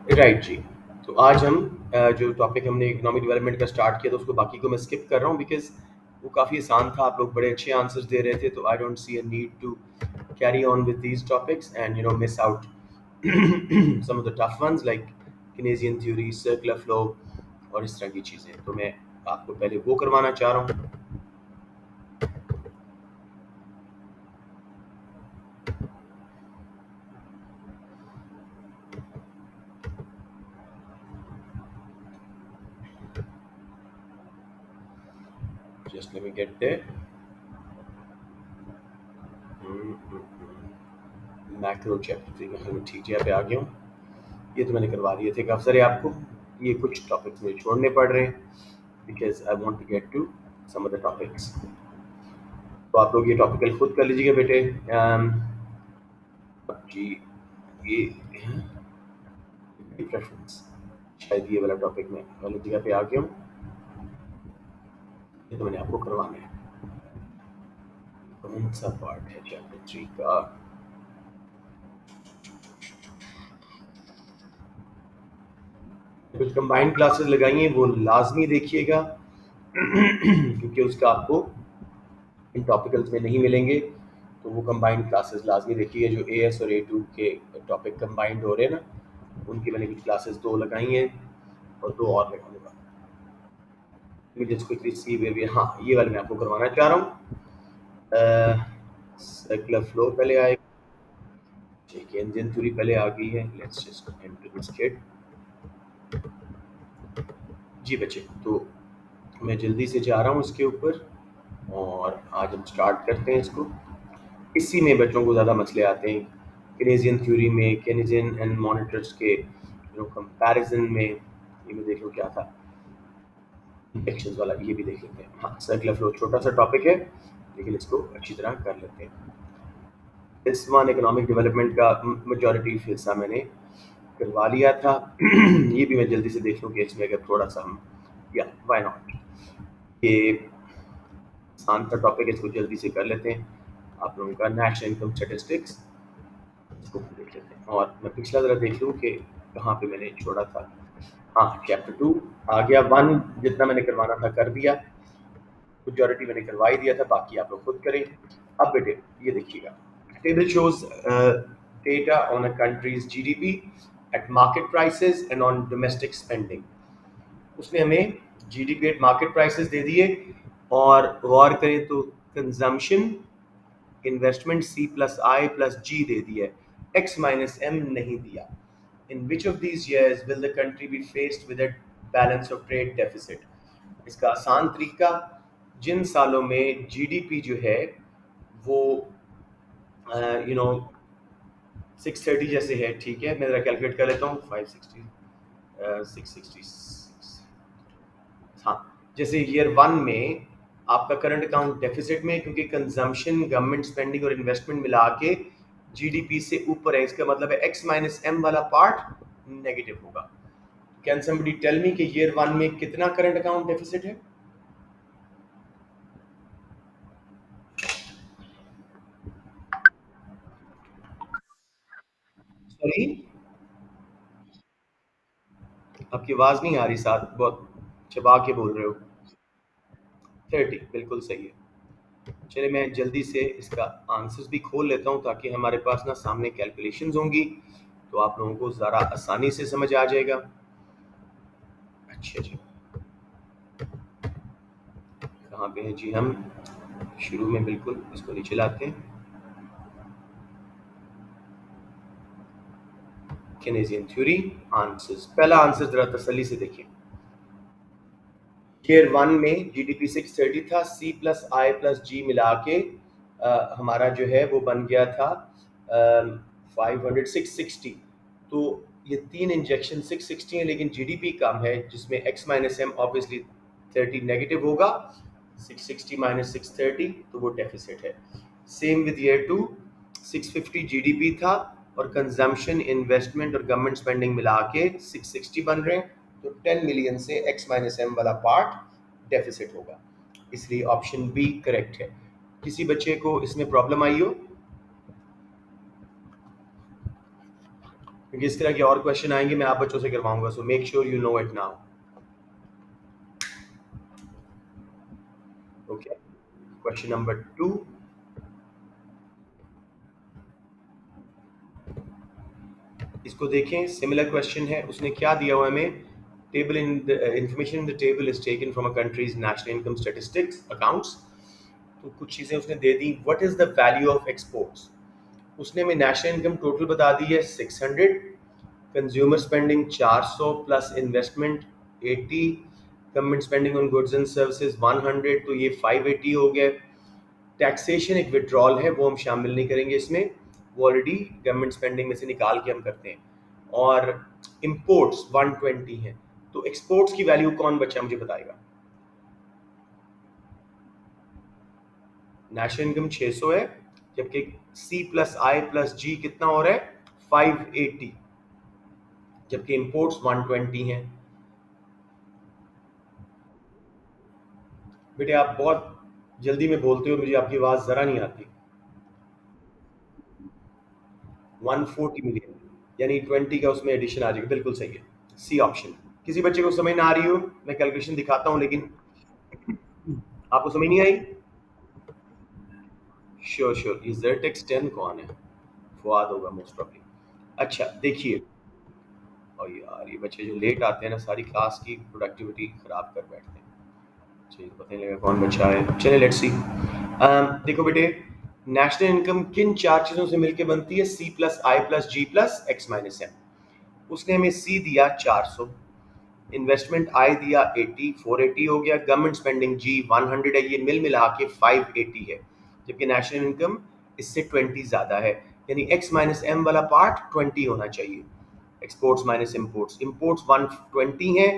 Right जी। तो आज हम जो टॉपिक हमने इकोनॉमिक डेवलपमेंट का स्टार्ट किया था उसको बाकी को मैं स्किप कर रहा हूँ बिकॉज़ वो काफ़ी आसान था, आप लोग बड़े अच्छे आंसर्स दे रहे थे, तो I don't see a need to carry on with these topics and miss out some of the tough ones like Keynesian theory, circular flow और इस तरह की चीज़ें। तो मैं आपको पहले वो करवाना चाह रहा हूँ। Just let me get there. Macro chapter मैं ठीक जगह पे आ गया हूँ। ये तो मैंने करवा दिए थे, अफसर है आपको। ये कुछ टॉपिक्स मुझे छोड़ने पड़ रहे हैं because I want to get to some of the topics. तो आप लोग ये टॉपिकल खुद कर लीजिएगा बेटे। अब जी ये प्रेफरेंस, शायद ये वाला टॉपिक में वाली जगह पे आ गया हूँ। ये तो मैंने आपको करवाना है। कौन सा पार्ट है चैप्टर 3 का? कुछ कंबाइंड क्लासेस लगाई हैं वो लाजमी देखिएगा क्योंकि उसका आपको इन टॉपिकल्स में नहीं मिलेंगे। तो वो कंबाइंड क्लासेस लाजमी देखिए, जो एएस और A2 के टॉपिक कंबाइंड हो रहे हैं ना, उनकी मैंने कुछ क्लासेस 2 लगाई हैं और 2 और लगाऊंगा। जिसको सी वे भी, हाँ ये वाले मैं आपको करवाना चाह रहा हूँ। सर्कुलर फ्लो पहले आए, ठीक है, इंजन थ्योरी पहले आ गई है। Let's just enter this kit. जी बच्चे, तो मैं जल्दी से जा रहा हूँ इसके ऊपर और आज हम स्टार्ट करते हैं इसको। इसी में बच्चों को ज़्यादा मसले आते हैं, केनेजियन थ्योरी में, केनेजियन एंड मॉनिटर्स के कंपैरिजन में। ये मैं देख लो क्या था, इंफेक्शंस वाला, ये भी देख लेते हैं। हाँ, सर्कुलर फ्लो छोटा सा टॉपिक है लेकिन इसको अच्छी तरह कर लेते हैं। इस वन इकोनॉमिक डेवलपमेंट का मेजॉरिटी हिस्सा मैंने करवा लिया था ये भी मैं जल्दी से देख लूँ कि इसमें अगर थोड़ा सा हम, या व्हाई नॉट, ये आसान सा टॉपिक है, इसको जल्दी से कर लेते हैं। आप लोगों का नेशनल इनकम स्टेटिस्टिक्स, इसको देख लेते हैं और मैं पिछला ज़रा देख लूँ कि कहाँ पे मैंने छोड़ा था। हाँ, चैप्टर 2 आ गया। 1 जितना मैंने करवाना था कर दिया, मेजॉरिटी मैंने करवा ही दिया था, बाकी आप लोग खुद करें। अब बेटे ये देखिएगा, table shows data on a country's GDP at market prices and on domestic spending. उसने हमें जीडीपी एट मार्केट प्राइसेस दे दिए और गौर करें तो consumption, investment C plus I plus G दे दिया है, एक्स माइनस एम नहीं दिया। In which of these years will the country be faced with a balance of trade deficit? इसका आसान तरीका, जिन सालों में जीडीपी जो है वो 630 जैसे है, ठीक है, मैं ज़रा कैलकुलेट कर लेता हूँ। 560, 666, हाँ, जैसे ईयर 1 में आपका करंट अकाउंट डेफिसिट में, क्योंकि कंजम्पशन, गवर्नमेंट स्पेंडिंग और इन्वेस्टमेंट मिला के जीडीपी से ऊपर है, इसका मतलब है एक्स माइनस एम वाला पार्ट नेगेटिव होगा। कैन समबडी टेल मी कि ईयर 1 में कितना करंट अकाउंट डेफिसिट है? सॉरी, आपकी आवाज नहीं आ रही, साथ बहुत चबा के बोल रहे हो। 30 बिल्कुल सही है। चलिए मैं जल्दी से इसका आंसर्स भी खोल लेता हूँ ताकि हमारे पास ना सामने कैलकुलेशंस होंगी, तो आप लोगों को ज़रा आसानी से समझ आ जाएगा। अच्छा जी, कहाँ पे हैं जी हम? शुरू में बिल्कुल इसको नीचे लाते हैं। केनेजियन थ्योरी आंसर्स, पहला आंसर जरा तसल्ली से देखिए। ईयर 1 में जीडीपी 630 था, सी प्लस आई प्लस जी मिला के हमारा जो है वो बन गया था 500, 660। तो ये 3 इंजेक्शन 660 है लेकिन जीडीपी कम है, जिसमें X minus M obviously 30 negative होगा। 660 माइनस 630 तो वो डेफिसिट है। सेम विद ईयर 2, 650 जीडीपी था और कंजम्पशन, इन्वेस्टमेंट और गवर्नमेंट स्पेंडिंग मिला के 660 बन रहे हैं, तो 10 मिलियन से एक्स माइनस एम वाला पार्ट डेफिसिट होगा, इसलिए ऑप्शन बी करेक्ट है। किसी बच्चे को इसमें प्रॉब्लम आई हो? क्योंकि इस तरह के और क्वेश्चन आएंगे, मैं आप बच्चों से करवाऊंगा, so make sure you know it now. Okay, question number 2, इसको देखें, सिमिलर क्वेश्चन है। उसने क्या दिया हुआ हमें, table in the information in the table is taken from a countries national income statistics accounts. तो कुछ चीज़ें उसने दे दी। What is the value of exports, उसने हमें नेशनल इनकम टोटल बता दी है 600, consumer spending 400 plus investment 80, government spending on goods and services 100, तो ये 580 हो गया। टैक्सेशन एक विड्रॉल है, वो हम शामिल नहीं करेंगे इसमें, वो ऑलरेडी गवर्नमेंट स्पेंडिंग में से निकाल के हम करते हैं। और इंपोर्ट्स 120 हैं। तो एक्सपोर्ट्स की वैल्यू कौन बच्चा मुझे बताएगा? नेशनल इनकम 600 है, जबकि सी प्लस आई प्लस जी कितना हो रहा है 580, जबकि इंपोर्ट्स 120 हैं। बेटे आप बहुत जल्दी में बोलते हो, मुझे आपकी आवाज़ ज़रा नहीं आती। 140 मिलियन, यानी 20 का उसमें एडिशन आ जाएगा, बिल्कुल सही है, सी ऑप्शन। किसी बच्चे को समझ ना आ रही हो, मैं कैलकुलेशन दिखाता हूँ, लेकिन आपको समझ नहीं आई? श्योर श्योर, ये जेटेक्स 10 कौन है? फवाद होगा मोस्ट प्रॉब्ली। अच्छा देखिए, और यार ये बच्चे जो लेट आते हैं ना, सारी क्लास की प्रोडक्टिविटी खराब कर बैठते हैं। चलिए तो पता नहीं लगा कौन बच्चा है, चलिए लेट्स सी। देखो बेटे, नेशनल इनकम किन चार चीज़ों से मिलकर बनती है? सी plus I plus G plus X minus M. उसने हमें सी दिया 400, इन्वेस्टमेंट आई दिया 80, 480 हो गया, गवर्नमेंट स्पेंडिंग जी 100 है, ये मिल मिला के 580 है, जबकि नेशनल इनकम इससे 20 ज़्यादा है, यानी एक्स माइनस एम वाला पार्ट 20 होना चाहिए। एक्सपोर्ट्स माइनस इम्पोर्ट्स, इम्पोर्ट्स 120 है,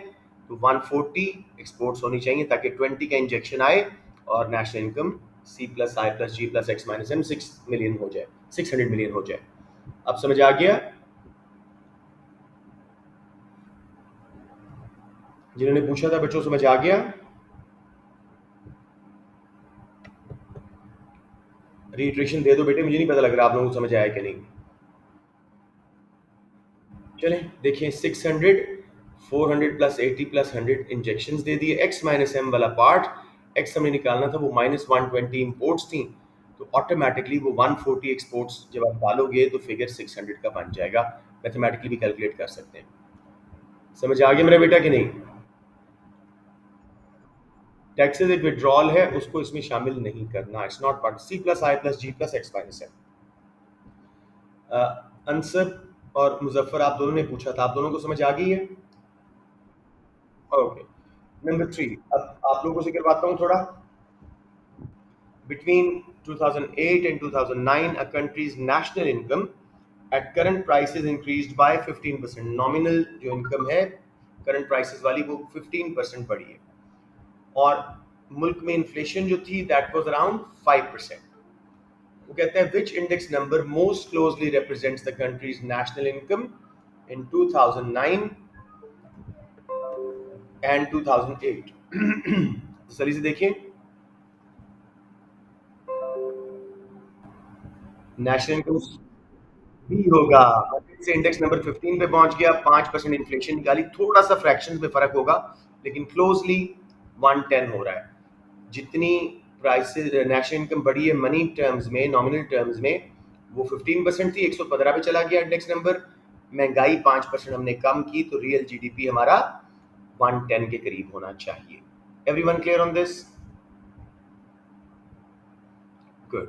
तो 140 एक्सपोर्ट्स होनी चाहिए, ताकि 20 का इंजेक्शन आए और national income C plus I plus G plus X minus M 6 million हो जाए, 600 मिलियन हो जाए। अब समझ आ गया? जिन्होंने पूछा था बच्चों, समझ आ गया? रीट्रेशन दे दो बेटे, मुझे नहीं पता लग रहा आप लोगों को समझ आया कि नहीं। चलें देखिए, 600, 400 प्लस 80 प्लस 100 इंजेक्शन दे दिए। एक्स माइनस एम वाला पार्ट, एक्स हमें निकालना था, वो -120 इम्पोर्ट्स थी, तो ऑटोमेटिकली वो 140 एक्सपोर्ट्स जब आप डालोगे तो फिगर 600 का बन जाएगा। मैथमेटिकली भी कैलकुलेट कर सकते हैं। समझ आ गया मेरा बेटा कि नहीं? टैक्सेस एक विड्रॉल है, उसको इसमें शामिल नहीं करना, it's not part C plus I plus G plus X minus M. Ansar और मुजफ्फर आप दोनों ने पूछा था, आप दोनों को समझ आ गई है? ओके, नंबर 3, अब आप लोगों से करवाता हूँ थोड़ा। Between 2008 and 2009, a country's national income at current prices increased by 15%. Nominal जो income है current prices वाली, वो 15% बढ़ी है, और मुल्क में इन्फ्लेशन जो थी that was around 5%। वो कहते हैं which index number most closely represents the country's national income in 2009 and 2008। जल्दी से देखिए, नेशनल इनकम भी होगा, से इंडेक्स नंबर 15 पे पहुंच गया, 5% इन्फ्लेशन निकाली, थोड़ा सा फ्रैक्शन में फर्क होगा, लेकिन क्लोजली 110 हो रहा है। जितनी प्राइसेस नेशनल इनकम बढ़ी है मनी टर्म्स में, नॉमिनल टर्म्स में, वो 15% थी, 115 पे चला गया इंडेक्स नंबर। महंगाई 5% हमने कम की, तो रियल जीडीपी हमारा 110 के करीब होना चाहिए। Everyone clear on this? Good,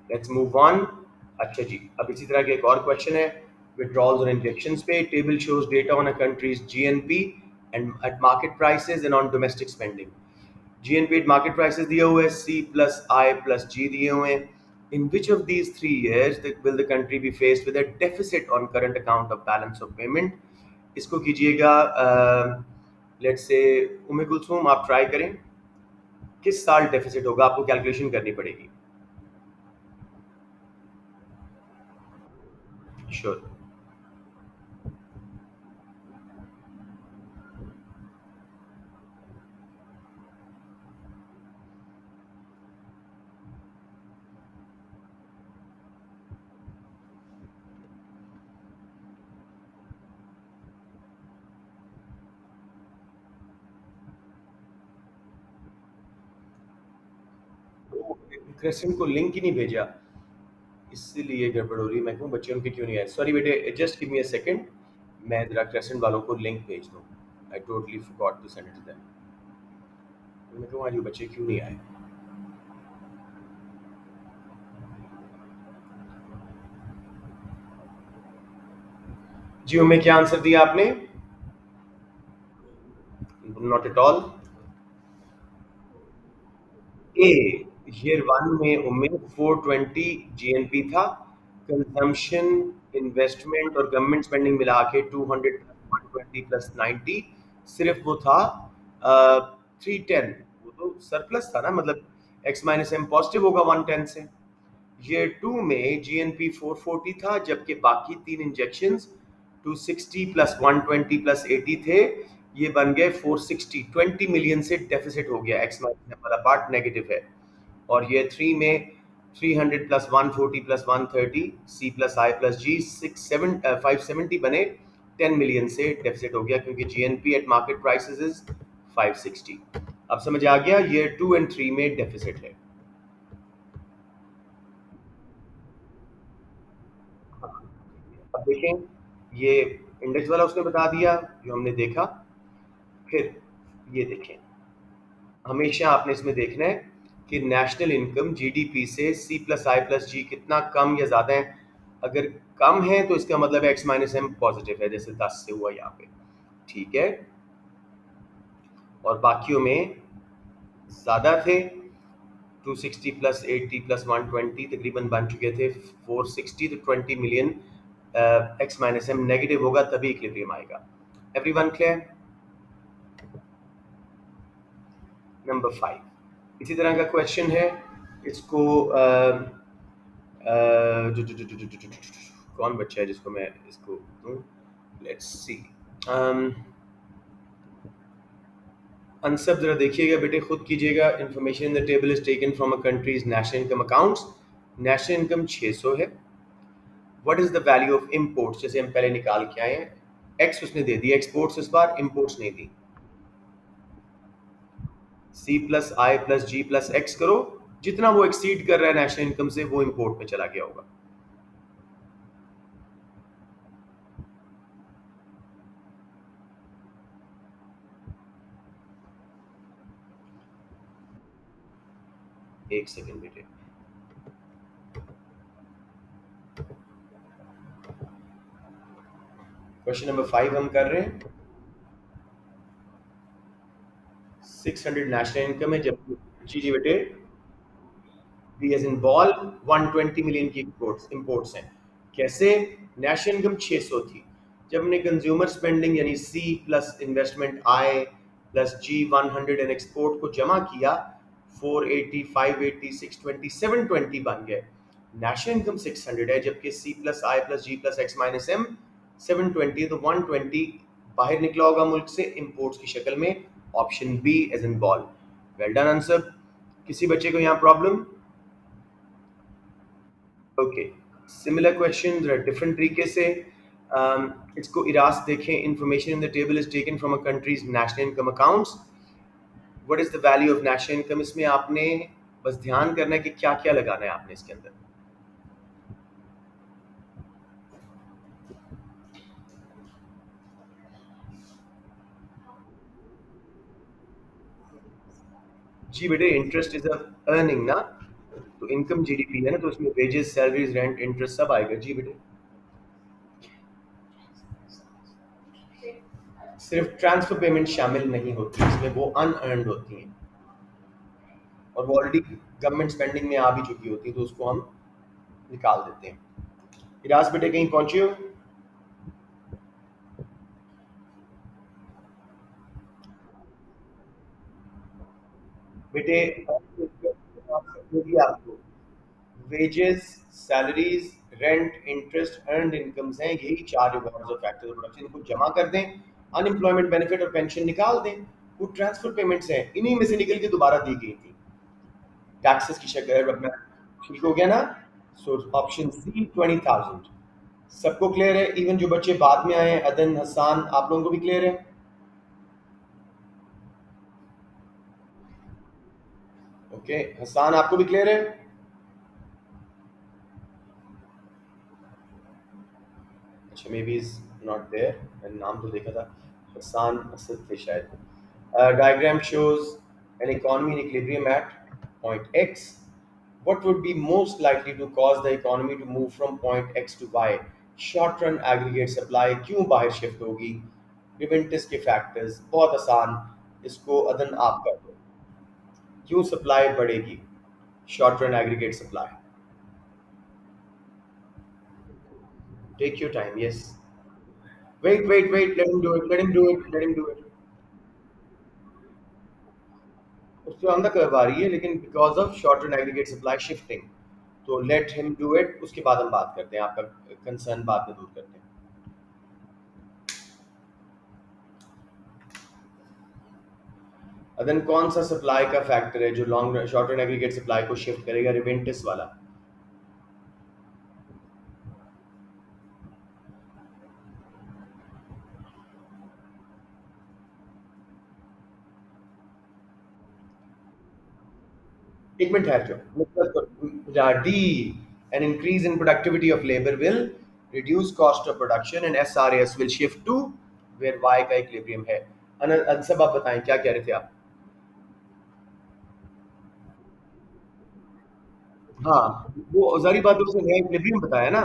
let's move on. अच्छा जी, अब इसी तरह के एक और क्वेश्चन है विड्रॉल्स और इंजेक्शंस पे। Table shows data on a countries GNP and eight market prices and on domestic spending. GNP eight market prices दिया हुआ है, सी प्लस आई प्लस जी दिए हुए हैं। In which of these 3 years will the country be faced with a deficit on current account of balance of payment? इसको कीजिएगा, let's say उम्मे कुलसूम आप try करें, किस साल डेफिसिट होगा, आपको कैलकुलेशन करनी पड़ेगी। श्योर। क्रेसेंट को लिंक ही नहीं भेजा, इसीलिए गड़बड़ हो रही है। मैं कहूँ बच्चे उनके क्यों नहीं आए, सॉरी बेटे, just give me a second, मैं जरा क्रेसेंट वालों को लिंक भेज दूँ। I totally forgot to send it to them. मैं कहूँ आज वो बच्चे क्यों नहीं आए। जी में क्या आंसर दिया आपने? Not at all. A, year one में उम्मीद 420 जीएनपी था, कंजम्पशन, इन्वेस्टमेंट और गवर्नमेंट स्पेंडिंग मिला के 200 प्लस 120 प्लस 90, सिर्फ वो था 310, वो तो सरप्लस था ना, मतलब एक्स माइनस एम पॉजिटिव होगा 110 से। ईयर टू में जीएनपी 440 था, जबकि बाकी तीन इंजेक्शंस 260 प्लस 120 प्लस 80 थे, ये बन गए 460, 20 मिलियन से डेफिसिट हो गया, एक्स माइनस वाला पार्ट नेगेटिव है। और ईयर थ्री में 300 plus 140 plus 130 C plus I plus जी 570 बने, 10 मिलियन से डेफिसिट हो गया, क्योंकि GNP eight market prices is 560। अब समझ आ गया, ईयर टू एंड थ्री में डेफिसिट है। अब देखें, ये इंडेक्स वाला उसने बता दिया जो हमने देखा। फिर ये देखें, हमेशा आपने इसमें देखना है कि नेशनल इनकम जीडीपी से सी प्लस आई प्लस जी कितना कम या ज़्यादा है। अगर कम है तो इसका मतलब एक्स माइनस एम पॉजिटिव है, जैसे 10 से हुआ यहाँ पे, ठीक है। और बाकियों में ज़्यादा थे, 260 प्लस 80 प्लस 120 तकरीबन बन चुके थे 460, तो 20 million X minus M negative होगा, तभी इक्विलिब्रियम आएगा। Everyone clear? नंबर 5 इसी तरह का क्वेश्चन है, इसको कौन बच्चा है जिसको मैं इसको दूं? Let's see. आंसर जरा देखिएगा बेटे, खुद कीजिएगा। Information in the table is taken from a countries national income accounts. National income 600 है। What is the value of imports, जैसे हम पहले निकाल के आए हैं, एक्स उसने दे दिया एक्सपोर्ट्स, इस बार इंपोर्ट्स नहीं दी। सी plus I plus G plus x करो, जितना वो एक्सीड कर रहा है नेशनल इनकम से, वो इंपोर्ट में चला गया होगा। एक सेकंड बेटे, क्वेश्चन नंबर 5 हम कर रहे हैं। 600 नेशनल इनकम है, जब जी जी बेटे, B as in ball, 120 million की इंपोर्ट्स हैं। कैसे? नेशनल इनकम 600 थी, जब हमने कंज्यूमर स्पेंडिंग यानी C plus investment I plus G 100 and export को जमा किया, 480 580 620 720 बन गए। नेशनल इनकम 600 है, जबकि सी plus I plus G plus X minus M 720, तो 120 बाहर निकला होगा मुल्क से इंपोर्ट्स की शक्ल में। Option B as in ball. Well done answer. किसी बच्चे को यहाँ problem? Okay, similar question different तरीके से। इसको इरास देखें, information in the table is taken from a countries national income accounts. What is the value of national income, इसमें आपने बस ध्यान करना है कि क्या क्या लगाना है आपने इसके अंदर। जी बेटे, इंटरेस्ट इज अ अर्निंग ना, तो इनकम जीडीपी है ना, तो उसमें वेजेस सैलरीज रेंट इंटरेस्ट सब आएगा। जी बेटे, सिर्फ ट्रांसफर पेमेंट शामिल नहीं होती इसमें, वो अनअर्न्ड होती हैं, और वो ऑलरेडी गवर्नमेंट स्पेंडिंग में आ भी चुकी होती है, तो उसको हम निकाल देते हैं। इराज बेटे कहीं पहुंचे हो? बेटे आपको wages, salaries, rent, interest, earned incomes हैं, यही चार रिवॉर्ड्स और फैक्टर्स ऑफ प्रोडक्शन, इनको जमा कर दें, अनएम्प्लॉयमेंट बेनिफिट और पेंशन निकाल दें। वो ट्रांसफर पेमेंट्स हैं, इन्हीं में से निकल के दोबारा दी गई थी टैक्सेस की शक्ल में। ठीक हो गया ना? So option C 20,000। सबको क्लियर है? इवन जो बच्चे बाद में आए हैं, अदन, हसान, आप लोगों को भी क्लियर है? ओके, हसान आपको भी क्लियर है? अच्छा, may be is not there, मैंने नाम तो देखा था, हसान असद थे शायद। Diagram shows an economy in equilibrium at point X, what would be most likely to cause the economy to move from point X to Y? Short run aggregate supply क्यों बाहर shift होगी? डिवेंटिस के फैक्टर्स, बहुत आसान, इसको अदन आप कर दो। क्यों सप्लाई बढ़ेगी? Short run aggregate supply. Take your time, yes. Wait, let him do it, let him do it. उससे अंदर करवा रही है, लेकिन because of short run aggregate supply shifting, तो लेट हिम डू इट, उसके बाद हम बात करते हैं, आपका कंसर्न बाद में दूर करते हैं। अदन कौन सा सप्लाई का फैक्टर है जो long short run aggregate supply को शिफ्ट करेगा? रिवेंटिस वाला। एक मिनट ठहर जाओ, मतलब D, an increase in productivity of labour will reduce cost of production and SRAS will shift to where Y का इक्विलिब्रियम है। सब आप बताएं क्या कह रहे थे आप? हाँ, वो जारी बात है, उसने नया इक्विलिब्रियम बताया ना,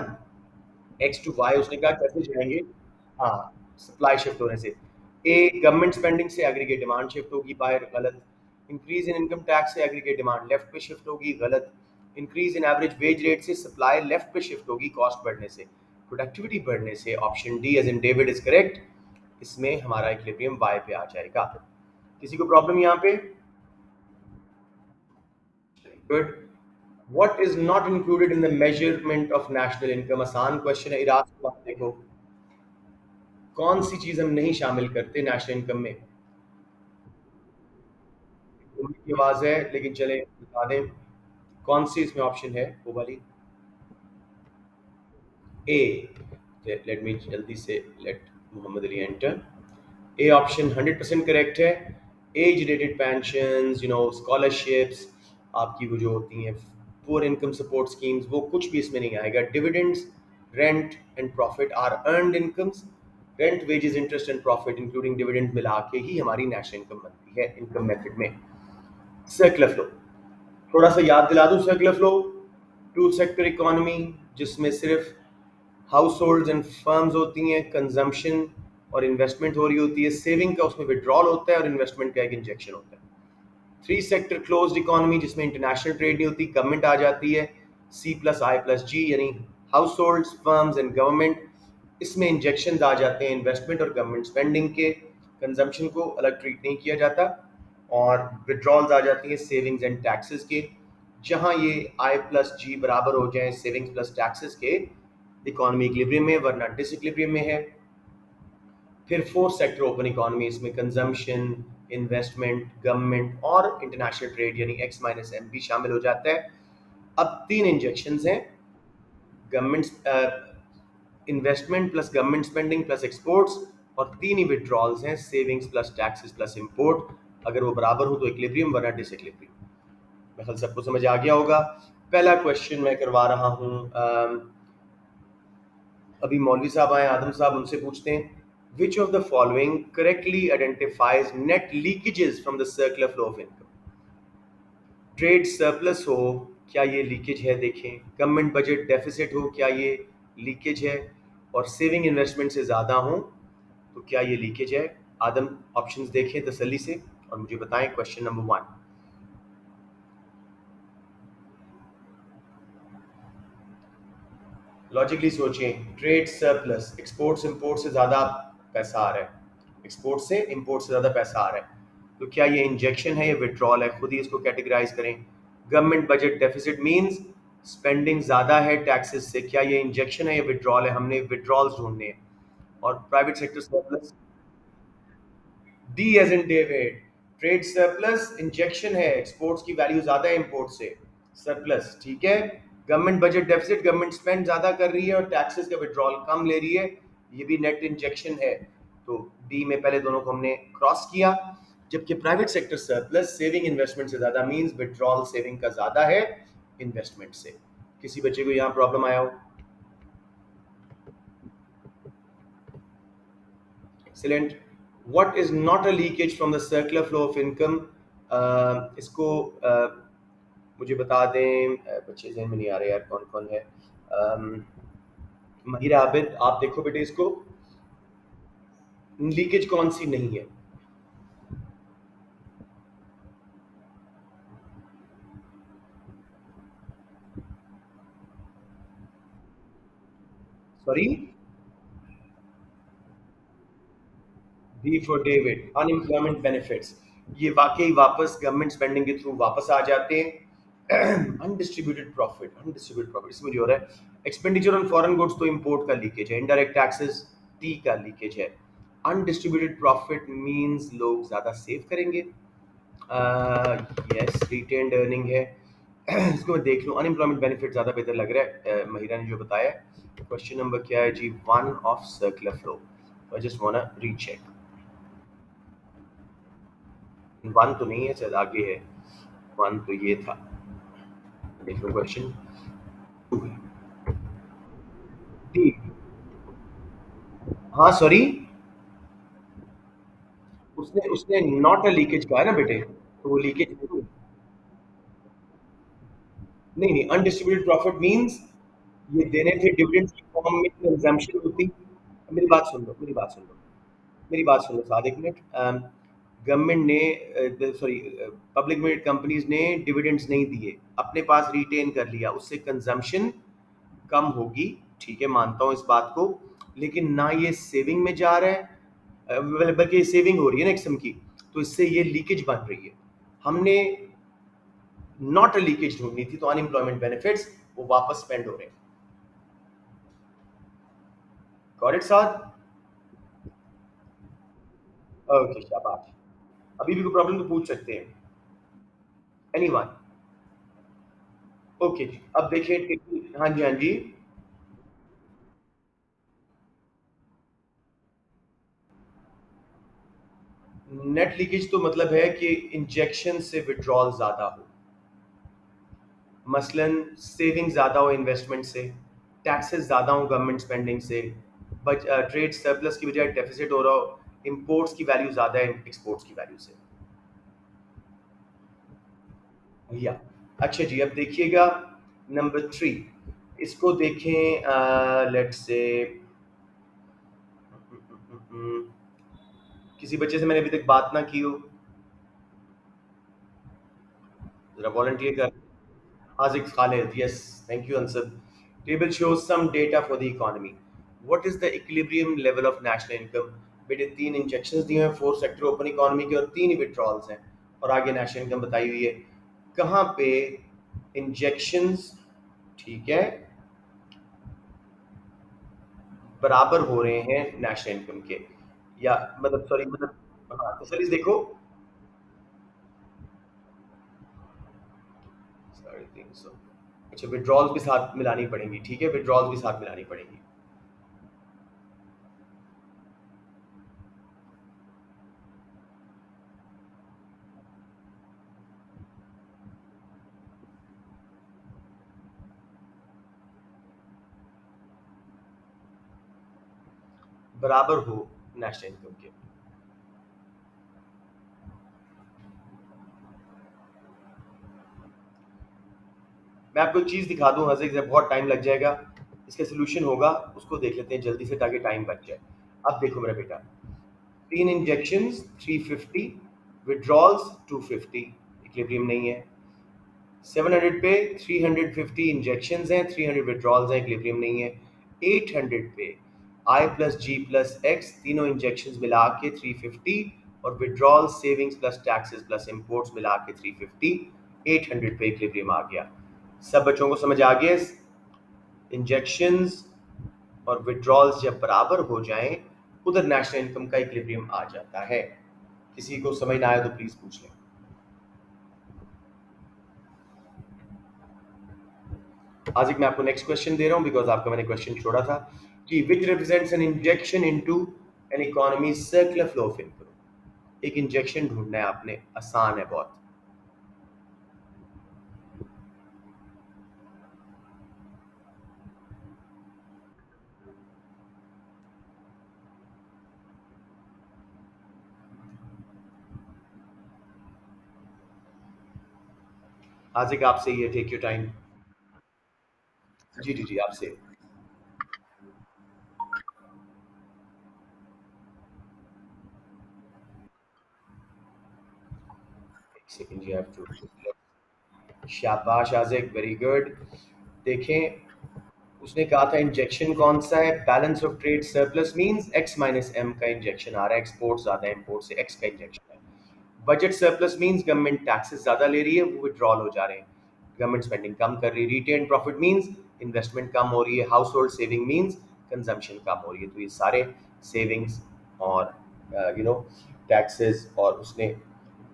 एक्स टू वाई, उसने कहा कैसे जाएंगे। हाँ, सप्लाई शिफ्ट होने से। ए, गवर्नमेंट स्पेंडिंग से एग्रीगेट डिमांड शिफ्ट होगी बाहर, गलत। इंक्रीज इन इनकम टैक्स से एग्रीगेट डिमांड लेफ्ट पे शिफ्ट होगी, गलत। Increase in average wage rate से सप्लाई लेफ्ट पे शिफ्ट होगी कॉस्ट बढ़ने से, प्रोडक्टिविटी बढ़ने से। Option D as in David is correct, इसमें हमारा इक्विलिब्रियम वाई पे आ जाएगा। किसी को प्रॉब्लम यहाँ पे? Good. What is not included in the measurement of national income? आसान क्वेश्चन है, इराक को आप देखो, कौन सी चीज हम नहीं शामिल करते नेशनल इनकम में? उनकी आवाज है, लेकिन चले बता दें कौन सी इसमें ऑप्शन है वो वाली। ए, लेट मी जल्दी से let Mohammad Ali enter. A option 100% correct है। एज रिलेटेड पेंशन, स्कॉलरशिप्स, आपकी वो जो होती हैं पुअर इनकम सपोर्ट स्कीम्स, वो कुछ भी इसमें नहीं आएगा। Dividends, rent and profit are earned incomes. Rent, wages, interest and profit including dividend मिला के ही हमारी नेशनल इनकम बनती है इनकम मेथड में। सर्कुलर फ्लो, थोड़ा सा याद दिला दूं। Circular flow, two sector economy, जिसमें सिर्फ हाउस होल्ड एंड फर्म्स होती हैं, कंजम्पशन और इन्वेस्टमेंट हो रही होती है, सेविंग का उसमें विड्रॉल होता है और इन्वेस्टमेंट का एक इंजेक्शन होता है। थ्री सेक्टर क्लोज्ड इकोनॉमी, जिसमें इंटरनेशनल ट्रेड नहीं होती, गवर्नमेंट आ जाती है, C+I+G, यानी house hold, firms and government. इसमें इंजेक्शन आ जाते हैं इन्वेस्टमेंट और गवर्नमेंट स्पेंडिंग के, कंजम्पशन को अलग ट्रीट नहीं किया जाता। और विड्रॉल्स आ जाती है सेविंग्स एंड टैक्सेस के, जहां ये I+G बराबर हो जाए सेविंग्स प्लस टैक्सेस के, इकोनॉमी इक्विलिब्रियम में, वरना डिसइक्विलिब्रियम में है। फिर फोर्थ सेक्टर ओपन इकोनॉमी, इसमें कंजम्पशन, इन्वेस्टमेंट, गवर्नमेंट और इंटरनेशनल ट्रेड यानी X-M भी शामिल हो जाता है। अब तीन इंजेक्शंस हैं, government investment plus government spending plus exports, और तीन ही विड्रॉल्स हैं, savings plus taxes plus import. अगर वो बराबर हो तो इक्विलिब्रियम, वरना डिसइक्विलिब्रियम। मैं ख्याल सबको समझ आ गया होगा। पहला क्वेश्चन मैं करवा रहा हूँ, अभी मौलवी साहब आए, आदम साहब, उनसे पूछते हैं, which of the following correctly identifies net leakages from the circular flow of income? Trade surplus हो, क्या ये लीकेज है? देखें। गवर्नमेंट बजट डेफिसिट हो, क्या ये लीकेज है? और सेविंग इन्वेस्टमेंट से ज़्यादा हो, तो क्या ये लीकेज है? आदम, ऑप्शंस देखें तसल्ली से और मुझे बताएं। क्वेश्चन नंबर 1, लॉजिकली सोचें। ट्रेड सरप्लस, एक्सपोर्ट्स इंपोर्ट से ज़्यादा पैसा आ रहा है, एक्सपोर्ट से इंपोर्ट से ज़्यादा पैसा आ रहा है, तो क्या ये इंजेक्शन है या विड्रॉल है? खुद ही इसको कैटेगराइज करें। Government budget deficit means spending ज़्यादा है टैक्सेस से, क्या ये इंजेक्शन है या विड्रॉल है? हमने विड्रॉल्स ढूंढने हैं। और private sector surplus, D as in David, trade surplus injection है, एक्सपोर्ट्स की वैल्यू ज्यादा है इंपोर्ट से, सरप्लस, ठीक है। Government budget deficit, government spend ज्यादा कर रही है और टैक्सेस का विड्रॉल कम ले रही है, ये भी नेट इंजेक्शन है। तो डी में पहले दोनों को हमने क्रॉस किया। जबकि private sector surplus saving investment से ज्यादा मींस विड्रॉल सेविंग का ज्यादा है इन्वेस्टमेंट से। किसी बच्चे को यहाँ प्रॉब्लम आया हो? Excellent. What is not a leakage from the circular flow of income? इसको मुझे बता दें. बच्चे जहन में नहीं आ रहे यार, कौन कौन है. महिरा आबिद, आप देखो बेटे इसको. लीकेज कौन सी नहीं है? Sorry. D for David, unemployment benefits. ये वाकई वापस गवर्नमेंट स्पेंडिंग के थ्रू वापस आ जाते हैं. अनडिस्ट्रीब्यूटेड प्रॉफिट इसमें जो हो रहा है. एक्सपेंडिचर ऑन फॉरेन गुड्स तो इंपोर्ट का लीकेज है. इनडायरेक्ट टैक्सेस टी का लीकेज है. अनडिस्ट्रीब्यूटेड प्रॉफिट मींस लोग ज्यादा सेव करेंगे. यस, रिटेन्ड अर्निंग है. इसको मैं देख लूँ. अनएम्प्लॉयमेंट बेनिफिट ज़्यादा बेहतर लग रहा है. महिला ने जो बताया. क्वेश्चन नंबर क्या है जी? One of circular flow. I just want recheck. One तो नहीं है, चल आगे है. वन तो ये था. देख लो क्वेश्चन. टू है. डी. हाँ सॉरी. उसने उसने नॉट अ लीकेज कहा है ना बेटे, तो वो लीकेज नहीं. नहीं नहीं, अनडिस्ट्रीब्यूटेड प्रॉफिट मींस ये देने थे डिविडेंड्स की फॉर्म में, कंजम्पशन होती. मेरी बात सुन लो, मेरी बात सुन लो. मेरी बात सुनो साथ, एक मिनट. गवर्नमेंट ने, सॉरी, पब्लिक लिमिटेड कंपनीज ने डिविडेंड्स नहीं दिए, अपने पास रिटेन कर लिया, उससे कंजम्पशन कम होगी. ठीक है, मानता हूँ इस बात को. लेकिन ना ये सेविंग में जा रहा है, बल्कि ये सेविंग हो रही है ना एक किस्म की. तो इससे ये लीकेज बन रही है. हमने नॉट अ लीकेज ढूंढनी थी, तो अनएम्प्लॉयमेंट बेनिफिट्स वो वापस स्पेंड हो रहे हैं. गॉट इट साथ? ओके, शाबाश. अभी भी कोई प्रॉब्लम तो पूछ सकते हैं. एनीवन? ओके जी, अब देखिए. हाँ जी, हाँ जी. नेट लीकेज तो मतलब है कि इंजेक्शन से विड्रॉल ज्यादा हो. मसलन सेविंग ज्यादा हो इन्वेस्टमेंट से, टैक्सेस ज्यादा हो गवर्नमेंट स्पेंडिंग से, बट ट्रेड सरप्लस की बजाय डेफिसिट हो रहा हो, इंपोर्ट्स की वैल्यू ज्यादा है एक्सपोर्ट्स की वैल्यू से. भैया. अच्छा जी, अब देखिएगा. Number three. इसको देखें. लेट्स से किसी बच्चे से मैंने अभी तक बात ना की हो, जरा वॉलंटियर कर. Haziq Khalid, yes, thank you, Ansar. Table shows some data for the economy. What is the equilibrium level of national income? बेटे तीन इंजेक्शंस दिए हैं, फोर सेक्टर ओपन इकोनॉमी के, और तीन ही विड्रॉल्स हैं, और आगे नेशनल इनकम बताई हुई है. कहाँ पे इंजेक्शंस, ठीक है, बराबर हो रहे हैं नेशनल इनकम के, या मतलब सॉरी मतलब. हाँ तो सर इस देखो. 350. अच्छा, विड्रॉल्स भी साथ मिलानी पड़ेंगी. ठीक है, विड्रॉल्स भी साथ मिलानी पड़ेंगी. बराबर हो नेशनल इनकम के. मैं आपको एक चीज़ दिखा दूँ हज़े, जब बहुत टाइम लग जाएगा. इसका सोल्यूशन होगा, उसको देख लेते हैं जल्दी से ताकि टाइम बच जाए. अब देखो मेरा बेटा. तीन इंजेक्शंस 350, विड्रॉल्स 250. इक्विलिब्रियम नहीं है. 700 पे 350 इंजेक्शंस हैं, 300 विड्रॉल्स हैं, इक्विलिब्रियम नहीं है. 800 पे आई प्लस जी प्लस एक्स, तीनों इंजेक्शंस मिला के 350, और withdrawal savings plus taxes plus imports मिला के 350. 800 पे इक्विलिब्रियम आ गया. सब बच्चों को समझ आ गया? इंजेक्शंस और विड्रॉल्स जब बराबर हो जाएं, उधर नेशनल इनकम का इक्विलिब्रियम आ जाता है. किसी को समझ ना आए तो प्लीज पूछ लें. आज एक मैं आपको नेक्स्ट क्वेश्चन दे रहा हूं, बिकॉज आपका मैंने क्वेश्चन छोड़ा था कि विच represents an injection into an economy circular flow of income. एक इंजेक्शन ढूंढना है आपने, आसान है बहुत. आजिक आपसे ये, टेक योर टाइम। जी जी जी, आपसे। एक सेकंड, जी हैव टू। शाबाश आजिक, वेरी गुड। देखें, उसने कहा था इंजेक्शन कौन सा है। Balance of trade surplus means X minus M का इंजेक्शन आ रहा है, एक्सपोर्ट ज्यादा है, इंपोर्ट से एक्स का इंजेक्शन है। Budget surplus means government taxes ज्यादा ले रही है, वो विड्रॉल हो जा रहे हैं, गवर्नमेंट स्पेंडिंग कम कर रही है। रिटेन प्रॉफिट मींस इन्वेस्टमेंट कम हो रही है। Household saving means consumption कम हो रही है। तो ये सारे सेविंग्स और टैक्सेस, और उसने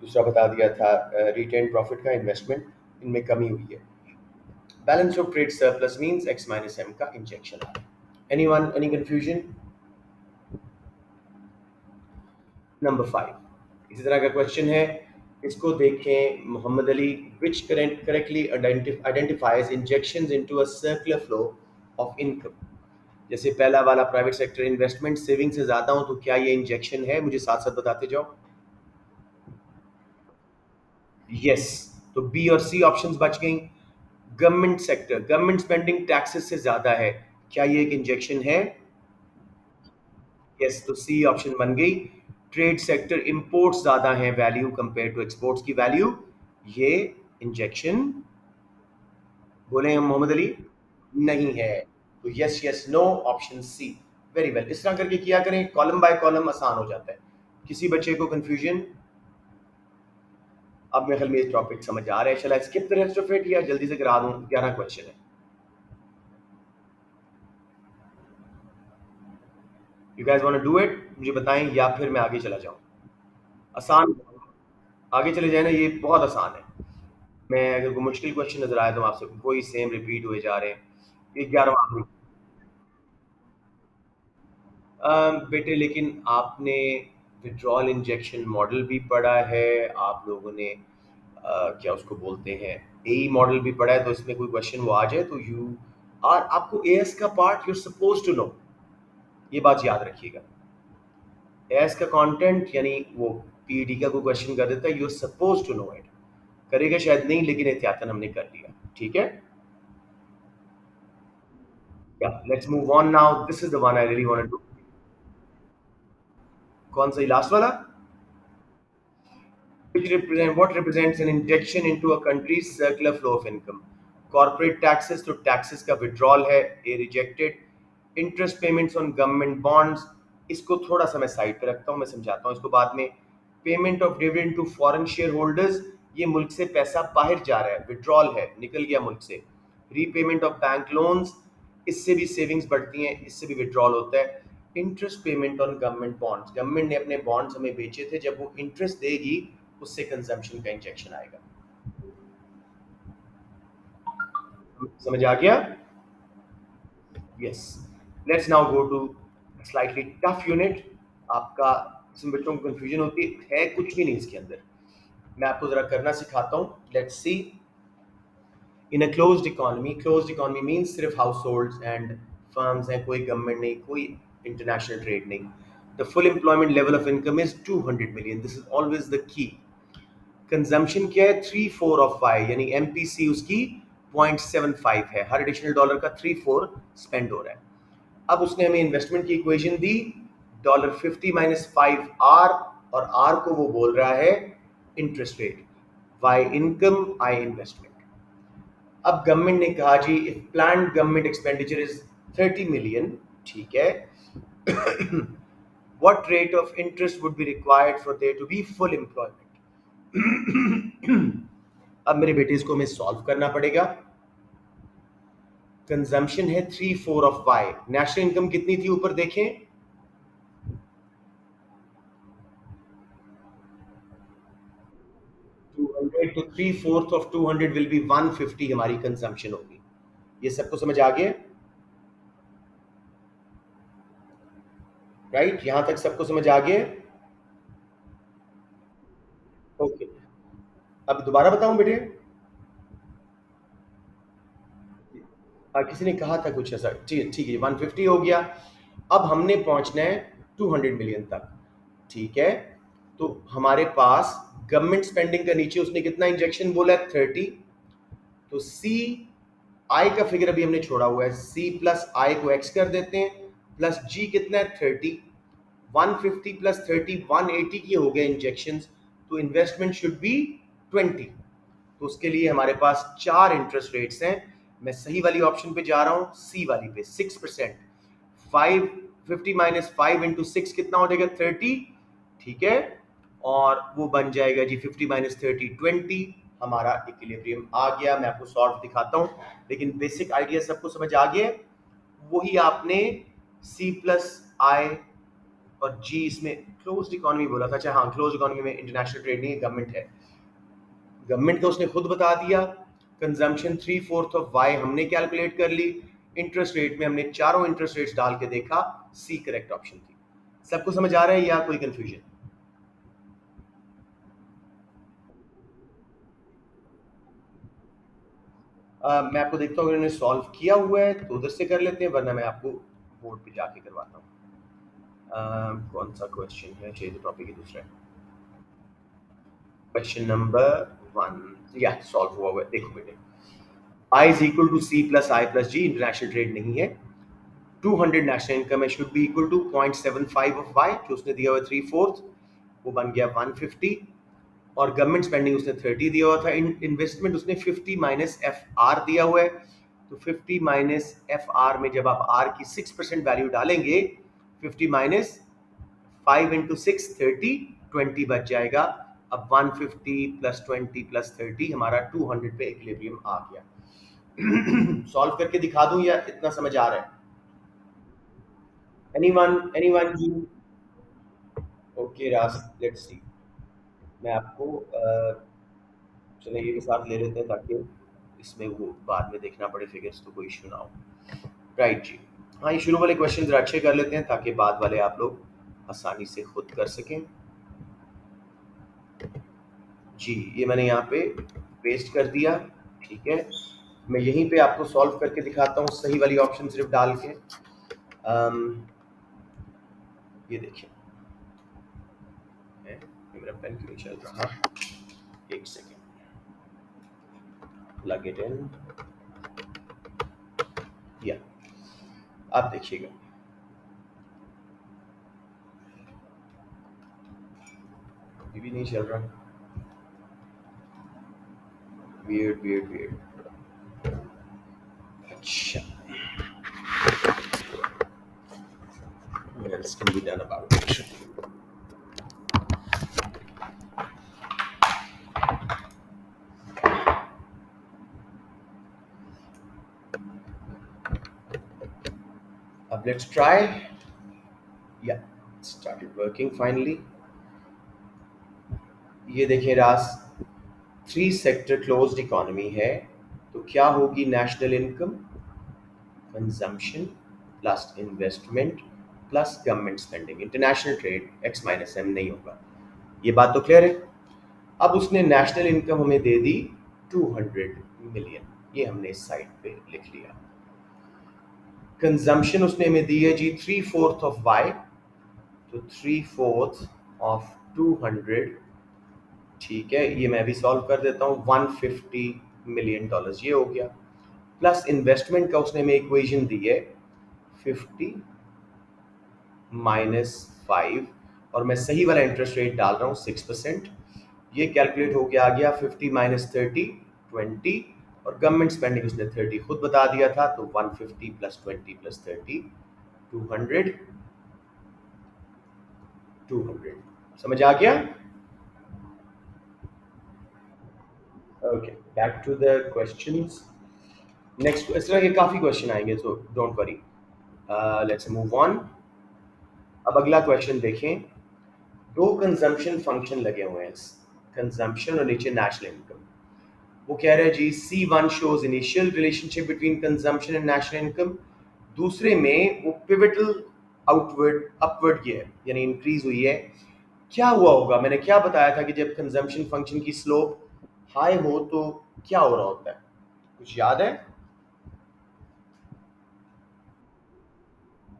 दूसरा बता दिया था रिटेन प्रॉफिट का, इन्वेस्टमेंट, इनमें कमी हुई है। Balance of trade surplus means X minus M का इंजेक्शन है। Anyone, any confusion? नंबर 5 इसी तरह का क्वेश्चन है। इसको देखें, Mohammad Ali, which correctly identifies injections into a circular flow of income. जैसे पहला वाला, प्राइवेट सेक्टर इन्वेस्टमेंट सेविंग से ज्यादा हो, तो क्या ये इंजेक्शन है? मुझे साथ साथ बताते जाओ। यस। तो बी और सी ऑप्शंस बच गई। Government sector, government spending taxes से ज्यादा है, क्या ये एक इंजेक्शन है? यस, तो सी ऑप्शन बन गई। ट्रेड सेक्टर, इंपोर्ट्स ज्यादा है वैल्यू कंपेयर टू एक्सपोर्ट्स की वैल्यू, ये इंजेक्शन, बोले हम मोहम्मद अली, नहीं है। तो yes yes no, option C. Very well, इस तरह करके किया करें, कॉलम बाय कॉलम आसान हो जाता है। किसी बच्चे को कंफ्यूजन? अब मेरे ख्याल में ये टॉपिक समझ आ रहा है। चला skip the rest of it या जल्दी से करा दूं? 11 क्वेश्चन है। You guys want to do it? मुझे बताएं या फिर मैं आगे चला जाऊं। आसान, आगे चले जाए ना, ये बहुत आसान है। मैं अगर कोई मुश्किल क्वेश्चन नजर आए तो आपसे, वही सेम रिपीट हुए जा रहे हैं। ये 11वां। बेटे, लेकिन आपने विड्रॉल इंजेक्शन मॉडल भी पढ़ा है, आप लोगों ने क्या उसको बोलते हैं, एई मॉडल भी पढ़ा है, तो इसमें कोई क्वेश्चन वो आ जाए तो यू, और आपको एएस का part you suppose to know, ये बात याद रखिएगा। एएस का कंटेंट यानी वो पीईडी का कोई क्वेश्चन कर देता है, you suppose to know it. करेगा शायद नहीं, लेकिन एहतियातन हमने कर लिया, ठीक है। या let's move on now, this is the one I really want to. कौन सा, लास्ट वाला? which represent what represents an injection into a country's circular flow of income. Corporate taxes, तो taxes का withdrawal है, ये rejected. Interest payments on government bonds, इसको थोड़ा सा मैं साइड पे रखता हूँ, मैं समझाता हूँ इसको बाद में। Payment of dividend to foreign shareholders, ये मुल्क से पैसा बाहर जा रहा है, विड्रॉल है, निकल गया मुल्क से। रीपेमेंट ऑफ बैंक लोन्स, इससे भी सेविंग्स बढ़ती हैं, इससे भी विड्रॉल होता है। Interest payment on government bonds, government ने अपने बॉन्ड्स हमें बेचे थे, जब वो इंटरेस्ट देगी उससे कंजम्पशन का इंजेक्शन आएगा। समझ आ गया? Yes. Let's now go to slightly tough unit. आपका, इसमें बच्चों को कंफ्यूजन होती है कुछ भी नहीं इसके अंदर, मैं आपको जरा करना सिखाता हूँ। Let's see. In a closed economy means सिर्फ हाउस होल्ड्स एंड फर्म्स हैं, कोई गवर्नमेंट नहीं, कोई इंटरनेशनल ट्रेड नहीं। The full employment level of income is 200 million, this is always the key. Consumption क्या है? 3/4 यानी एमपीसी उसकी 0.75 है, हर एडिशनल डॉलर का 3/4 स्पेंड हो रहा है। अब उसने हमें इन्वेस्टमेंट की इक्वेशन दी, $50 माइनस 5 आर, और आर को वो बोल रहा है interest rate, Y income I investment. अब गवर्नमेंट ने कहा जी, if planned government expenditure is 30 million, ठीक है, what rate of interest would be required for there to be full employment? अब मेरे बेटे इसको हमें सॉल्व करना पड़ेगा। कंजम्पशन है 3/4 नेशनल इनकम कितनी थी ऊपर देखें, 200, तो 3/4 विल बी 150 हमारी कंजम्पशन होगी। ये सबको समझ आ गया? राइट, यहां तक सबको समझ आ गया? ओके, अब दोबारा बताऊं बेटे? किसी ने कहा था कुछ ऐसा, ठीक ठीक है, 150 हो गया। अब हमने पहुंचना है 200 मिलियन तक, ठीक है। तो हमारे पास गवर्नमेंट स्पेंडिंग का नीचे उसने कितना इंजेक्शन बोला है? 30। तो सी आई का फिगर अभी हमने छोड़ा हुआ है, सी प्लस आई को एक्स कर देते हैं, प्लस जी कितना है 30, 150 प्लस 30 180 की हो गए इंजेक्शन, तो इन्वेस्टमेंट शुड बी 20। तो उसके लिए हमारे पास चार इंटरेस्ट रेट्स हैं। मैं सही वाली ऑप्शन पे जा रहा हूँ, सी वाली पे 6%। 550 माइनस 5 इंटू 6 कितना हो जाएगा 30, ठीक है। और वो बन जाएगा जी 50 माइनस 30 20। हमारा इक्विलिब्रियम आ गया। मैं आपको सॉल्व दिखाता हूँ, लेकिन बेसिक आइडिया सबको समझ आ गया। वही आपने सी प्लस आई और जी, इसमें क्लोज्ड इकोनॉमी बोला था। अच्छा हाँ, क्लोज्ड इकोनॉमी में इंटरनेशनल ट्रेड नहीं है, गवर्नमेंट है। गवर्नमेंट का उसने खुद बता दिया। कंजम्पशन 3/4 ऑफ वाई हमने कैलकुलेट कर ली। इंटरेस्ट रेट में हमने चारों इंटरेस्ट रेट्स डाल के देखा, सी करेक्ट ऑप्शन थी। सबको समझ आ रहा है या कोई कंफ्यूजन? मैं आपको देखता हूँ, उन्होंने सॉल्व किया हुआ है तो उधर से कर लेते हैं, वरना मैं आपको बोर्ड पे जाके करवाता हूँ। कौन सा क्वेश्चन है? चाहिए तो टॉपिक ही दूसरा है। क्वेश्चन नंबर 1 या सॉल्व हुआ है, देखो बेटे। I is equal to C plus I plus G, international trade नहीं है। 200 नेशनल इनकम है, should be equal to 0.75 of Y, जो उसने दिया हुआ 3/4, वो बन गया 150। और गवर्नमेंट स्पेंडिंग उसने 30 दिया हुआ था। इन्वेस्टमेंट उसने 50 माइनस एफ आर दिया हुआ है। तो 50 माइनस एफ आर में जब आप आर की 6% वैल्यू डालेंगे, 50 माइनस 5 इंटू 6 30, 20 बच जाएगा। अब 150 प्लस 20 प्लस 30 हमारा 200 पे इक्विलिब्रियम आ गया। सॉल्व करके दिखा दूं या इतना समझ आ रहा है? एनीवन जी? ओके रास, लेट्स सी। मैं आपको चलिए ये के साथ ले लेते हैं, ताकि इसमें वो बाद में देखना पड़े फिगर्स, तो कोई इशू ना हो। राइट जी। हाँ, ये शुरू वाले क्वेश्चन जरा अच्छे कर लेते हैं, ताकि बाद वाले आप लोग आसानी से खुद कर सकें। जी, ये मैंने यहाँ पे पेस्ट कर दिया, ठीक है। मैं यहीं पे आपको सॉल्व करके दिखाता हूँ, सही वाली ऑप्शन सिर्फ डाल के। ये देखिए, ये मेरा पेन क्यों नहीं चल रहा? एक सेकेंड, प्लग इट इन, या आप देखिएगा। ये भी नहीं चल रहा, वियर्ड वियर्ड वियर्ड। अच्छा, what else can be done about it? अब let's try. Yeah, it started working finally. ये देखिए रास, 3 सेक्टर क्लोज्ड इकोनॉमी है, तो क्या होगी national income? Consumption plus investment plus government spending. International trade X minus M नहीं होगा। ये बात तो क्लियर है। अब उसने नेशनल इनकम हमें दे दी 200 मिलियन, ये हमने इस साइड पे लिख लिया। कंजम्पशन उसने हमें दी है जी 3/4 ऑफ वाई, तो 3/4 ऑफ 200, ठीक है। ये मैं भी सॉल्व कर देता हूँ, 150 मिलियन डॉलर्स ये हो गया। प्लस इन्वेस्टमेंट का उसने हमें इक्वेशन दी है 50 माइनस 5, और मैं सही वाला इंटरेस्ट रेट डाल रहा हूँ 6%। ये कैलकुलेट होके आ गया 50 माइनस 30 20, और गवर्नमेंट स्पेंडिंग उसने 30 खुद बता दिया था, तो 150 प्लस 20 प्लस 30 200 200। समझ आ गया? Okay, back to the questions. Next, इस तरह के काफ़ी क्वेश्चन आएंगे, so don't worry. Let's move on. अब अगला क्वेश्चन देखें। दो कंजम्पशन फंक्शन लगे हुए हैं, कंजम्पशन और नीचे नेशनल इनकम। वो कह रहे हैं जी C1 shows initial relationship between consumption and national income. दूसरे में वो पिवटल आउटवर्ड अपवर्ड की है, यानी इंक्रीज हुई है। क्या हुआ होगा? मैंने क्या बताया था कि जब कंजम्पशन फंक्शन की स्लोप हाई हो तो क्या हो रहा होता है? कुछ याद है?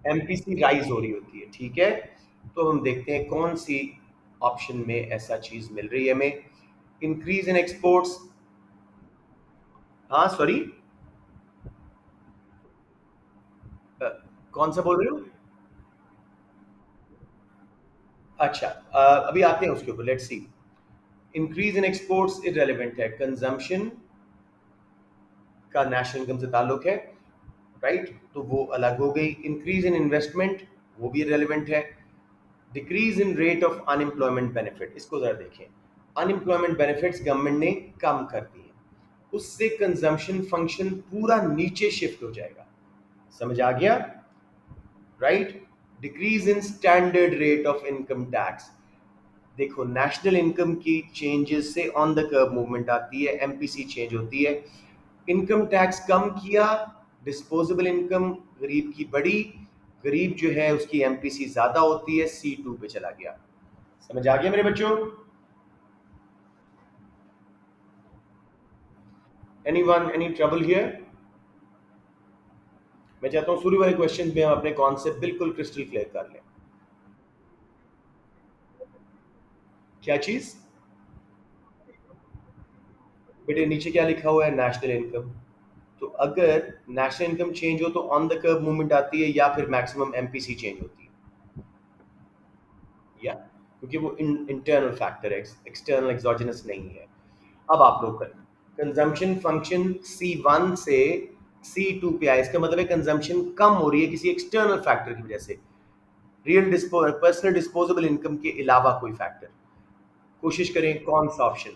एमपीसी राइज हो रही होती है, ठीक है। तो हम देखते हैं कौन सी ऑप्शन में ऐसा चीज मिल रही है हमें। इंक्रीज इन एक्सपोर्ट्स, हाँ सॉरी, कौन सा बोल रहे हो? अच्छा, अभी आते हैं उसके ऊपर, let's see. Increase in exports irrelevant है, कंजम्पशन का नेशनल इनकम से ताल्लुक है, राइट, तो वो अलग हो गई। इंक्रीज इन इन्वेस्टमेंट, वो भी इररेलेवेंट है। Decrease in rate of unemployment benefit, इसको जरा देखें। अनएम्प्लॉयमेंट बेनिफिट्स गवर्नमेंट ने कम कर दी है, उससे कंजम्पशन फंक्शन पूरा नीचे शिफ्ट हो जाएगा। समझ आ गया, right? Decrease in standard rate of income tax, देखो नेशनल इनकम की चेंजेस से ऑन द कर्व मूवमेंट आती है, एमपीसी चेंज होती है। इनकम टैक्स कम किया, डिस्पोजेबल इनकम गरीब की बढ़ी, गरीब जो है उसकी एमपीसी ज्यादा होती है, C2 पे चला गया। समझ आ गया मेरे बच्चों? Anyone any trouble here? मैं चाहता हूँ शुरू वाले क्वेश्चन में हम अपने कॉन्सेप्ट बिल्कुल क्रिस्टल क्लियर कर लें। क्या चीज? बेटे नीचे क्या लिखा हुआ है? National income. तो अगर नेशनल इनकम चेंज हो तो ऑन द कर्व मूवमेंट आती है या फिर मैक्सिमम एमपीसी चेंज होती है, या क्योंकि वो इंटरनल फैक्टर है, एक्सटर्नल एक्सोजेनस नहीं है। अब आप लोग करें, कंजम्पशन फंक्शन C1 से C2 पे आए, इसका मतलब है कंजम्पशन कम हो रही है किसी एक्सटर्नल फैक्टर की वजह से, रियल पर्सनल डिस्पोजेबल इनकम के अलावा कोई फैक्टर। कोशिश करें कौन सा ऑप्शन।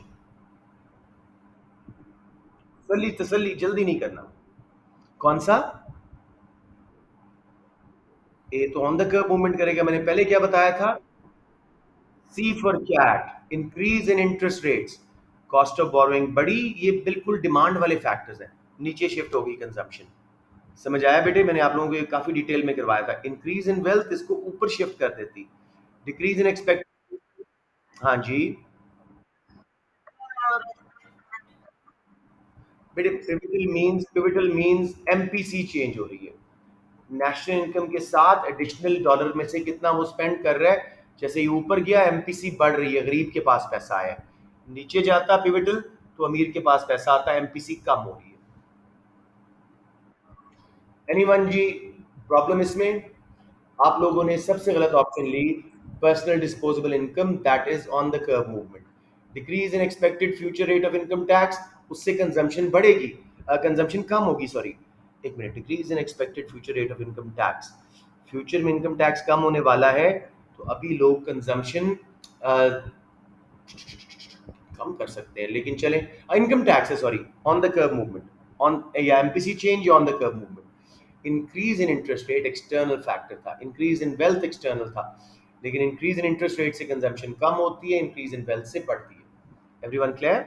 तसल्ली तसल्ली, जल्दी नहीं करना। कौन सा? ए तो ऑन द कर्व मूवमेंट करेगा, मैंने पहले क्या बताया था? C for cat, increase in interest rates, cost of borrowing बढ़ी, ये बिल्कुल डिमांड वाले फैक्टर्स हैं, नीचे शिफ्ट होगी कंजम्पशन। समझ आया बेटे? मैंने आप लोगों को ये काफी डिटेल में करवाया था। इंक्रीज इन वेल्थ इसको ऊपर शिफ्ट कर देती, डिक्रीज इन एक्सपेक्ट। हाँ जी बेटे, पिविटल मींस एमपीसी चेंज हो रही है, नेशनल इनकम के साथ एडिशनल डॉलर में से कितना वो स्पेंड कर रहा है। जैसे ही ऊपर गया एमपीसी बढ़ रही है, गरीब के पास पैसा आया, नीचे जाता पिविटल तो अमीर के पास पैसा आता, एमपीसी कम हो रही है। एनीवन जी प्रॉब्लम इसमें? आप लोगों ने सबसे गलत ऑप्शन ली, personal disposable income, that is on the curve movement. Decrease in expected future rate of income tax, उससे कंजम्पशन बढ़ेगी, कंजम्पशन कम होगी, सॉरी एक minute. Decrease in expected future rate of income tax, future में income tax कम होने वाला है, तो अभी लोग कंजम्पशन कम कर सकते हैं, लेकिन चलें, इनकम टैक्स है sorry, on the curve movement, on या एमपीसी चेंज या on the curve movement. Increase in interest rate external factor था, इंक्रीज इन वेल्थ एक्सटर्नल था, लेकिन इंक्रीज इन इंटरेस्ट रेट से कंजम्पशन कम होती है, इंक्रीज इन वेल्थ से बढ़ती है। Everyone clear?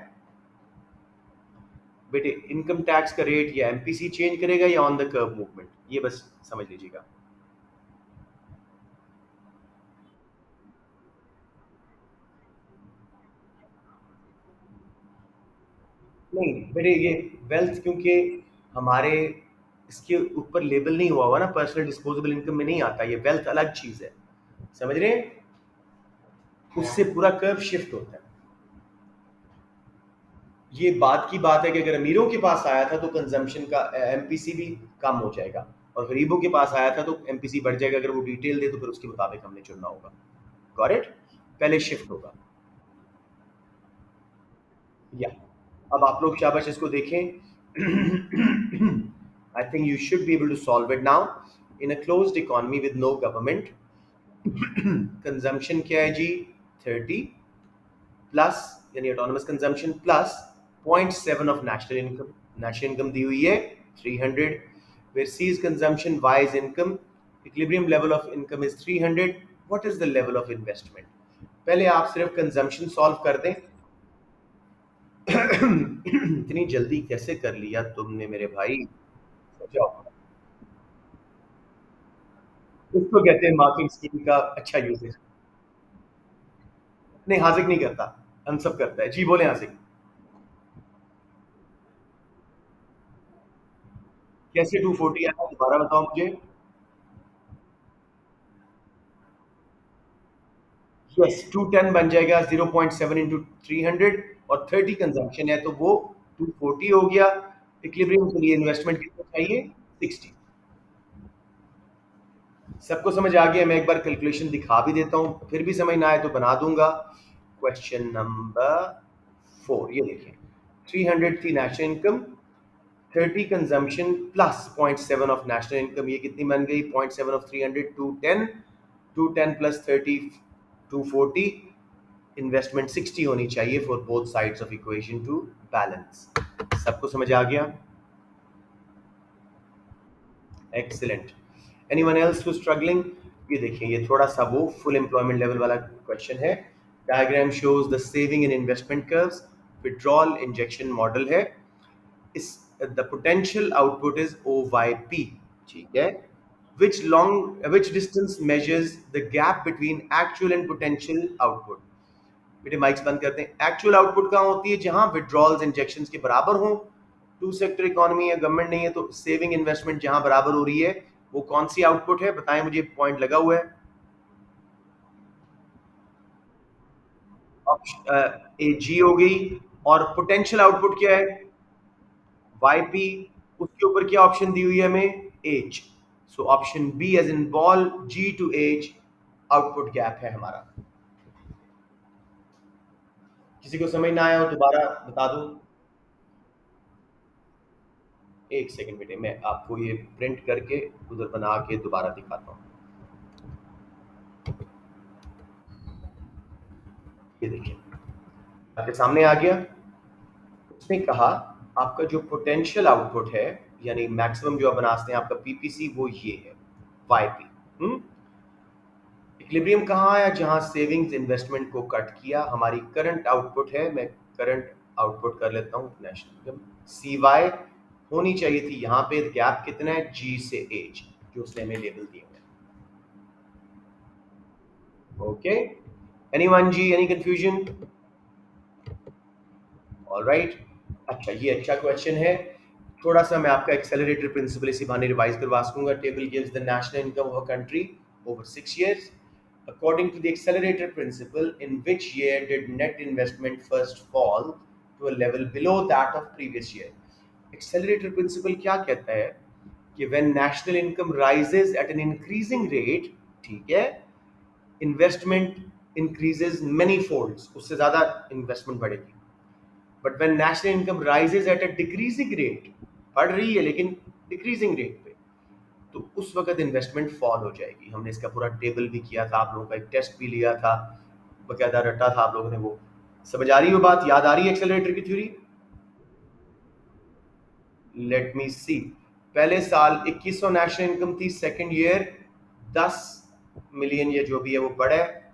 बेटे इनकम टैक्स का रेट या एमपीसी चेंज करेगा या ऑन द कर्व मूवमेंट, ये बस समझ लीजिएगा। नहीं बेटे, ये वेल्थ क्योंकि हमारे इसके ऊपर लेबल नहीं हुआ हुआ ना, पर्सनल डिस्पोजेबल इनकम में नहीं आता, ये वेल्थ अलग चीज है, समझ रहे हैं? उससे पूरा कर्व शिफ्ट होता है। ये बात की बात है कि अगर अमीरों के पास आया था तो कंजम्पशन का एमपीसी भी कम हो जाएगा, और गरीबों के पास आया था तो एमपीसी बढ़ जाएगा। अगर वो डिटेल दे तो फिर उसके मुताबिक हमने चुनना होगा। Got it? पहले शिफ्ट होगा, या अब आप लोग शाबाश इसको देखें। I think you should be able to solve it now. In a closed economy with no government, consumption क्या है जी? 30 प्लस, यानी autonomous consumption plus 0.7 of national income, national income दी हुई है 300, where C is consumption, Y is income, equilibrium level of income is 300, what is the level of investment? पहले आप सिर्फ कंजम्पशन सॉल्व कर दें। इतनी जल्दी कैसे कर लिया तुमने मेरे भाई? जाओ, इसको कहते हैं मार्किंग स्कीम का अच्छा यूजेज। नहीं हाजिक नहीं करता, अनसब करता है जी, बोले हाजिक। कैसे 240 आया दोबारा बताओ मुझे। यस 210 बन जाएगा, 0.7 इंटू 300, और 30 कंजम्पशन है तो वो 240 हो गया। इक्विलिब्रियम के लिए इन्वेस्टमेंट कितना चाहिए? 60। सबको समझ आ गया? मैं एक बार कैलकुलेशन दिखा भी देता हूँ, फिर भी समझ ना आए तो बना दूंगा। क्वेश्चन नंबर 4, ये देखिए, 300 थी national income, 30 consumption plus 0.7 of national income, ये कितनी बन गई? 0.7 ऑफ 300, 210, 210 प्लस 30, 240। इन्वेस्टमेंट 60 होनी चाहिए for both sides of equation to balance. सबको समझ आ गया? Excellent. Anyone else who struggling? ये देखिए, ये थोड़ा सा वो फुल एम्प्लॉयमेंट लेवल वाला क्वेश्चन है। Diagram shows the saving in investment curves, withdrawal injection model है। Is the potential output is O Y P, ठीक है। Which distance measures the gap between actual and potential output? बेटे mics बंद करते हैं। Actual output कहाँ होती है? जहां विड्रॉल्स इंजेक्शंस के बराबर हो। टू सेक्टर इकोनॉमी है, गवर्नमेंट नहीं है, तो सेविंग इन्वेस्टमेंट जहां बराबर हो रही है, वो कौन सी आउटपुट है? बताएं मुझे, पॉइंट लगा हुआ है। ए जी हो गई, और पोटेंशियल आउटपुट क्या है? Y P. उसके ऊपर क्या ऑप्शन दी हुई है हमें? H. So option B as in ball, G to H output gap है हमारा। किसी को समझ ना आया हो दोबारा बता दो। एक सेकंड बेटे, मैं आपको ये प्रिंट करके उधर बना के दोबारा दिखाता हूँ। ये देखिए, आपके सामने आ गया। उसने कहा आपका जो पोटेंशियल आउटपुट है, यानी मैक्सिमम जो आप बनाते हैं आपका पीपीसी, वो ये है, वाई पी। इक्विलिब्रियम कहाँ आया? जहां सेविंग्स इन्वेस्टमेंट को कट किया। हमारी करंट आउटपुट है, मैं करंट आउटपुट कर लेता हूँ नेशनल, सी वाई होनी चाहिए थी। यहाँ पे गैप कितना है? जी से एच, जो उसने हमें लेबल दिए हुए हैं। ओके, एनीवन जी, एनी कंफ्यूजन? ऑलराइट। अच्छा, ये अच्छा क्वेश्चन है। थोड़ा सा मैं आपका एक्सेलरेटर प्रिंसिपल इसी बहाने रिवाइज करवा सकूंगा। Table gives the national income of a country over 6 years. According to the accelerator principle, in which year did net investment first fall to a level below that of previous year? Accelerator principle क्या कहता है कि when national income rises at an increasing rate, ठीक है, investment increases many folds, उससे ज़्यादा investment बढ़ेगी। But when national income rises at a decreasing rate, बढ़ रही है लेकिन डिक्रीजिंग रेट पे, तो उस वक्त इन्वेस्टमेंट फॉल हो जाएगी। हमने इसका पूरा टेबल भी किया था, आप लोगों का एक टेस्ट भी लिया था, बकायदा रटा था आप लोगों ने वो। समझ आ रही है बात? याद आ रही है एक्सेलरेटर की थ्योरी? लेट मी सी। पहले साल 2100 नेशनल इनकम थी, सेकंड ईयर 10 मिलियन या जो भी है वो बढ़ा है।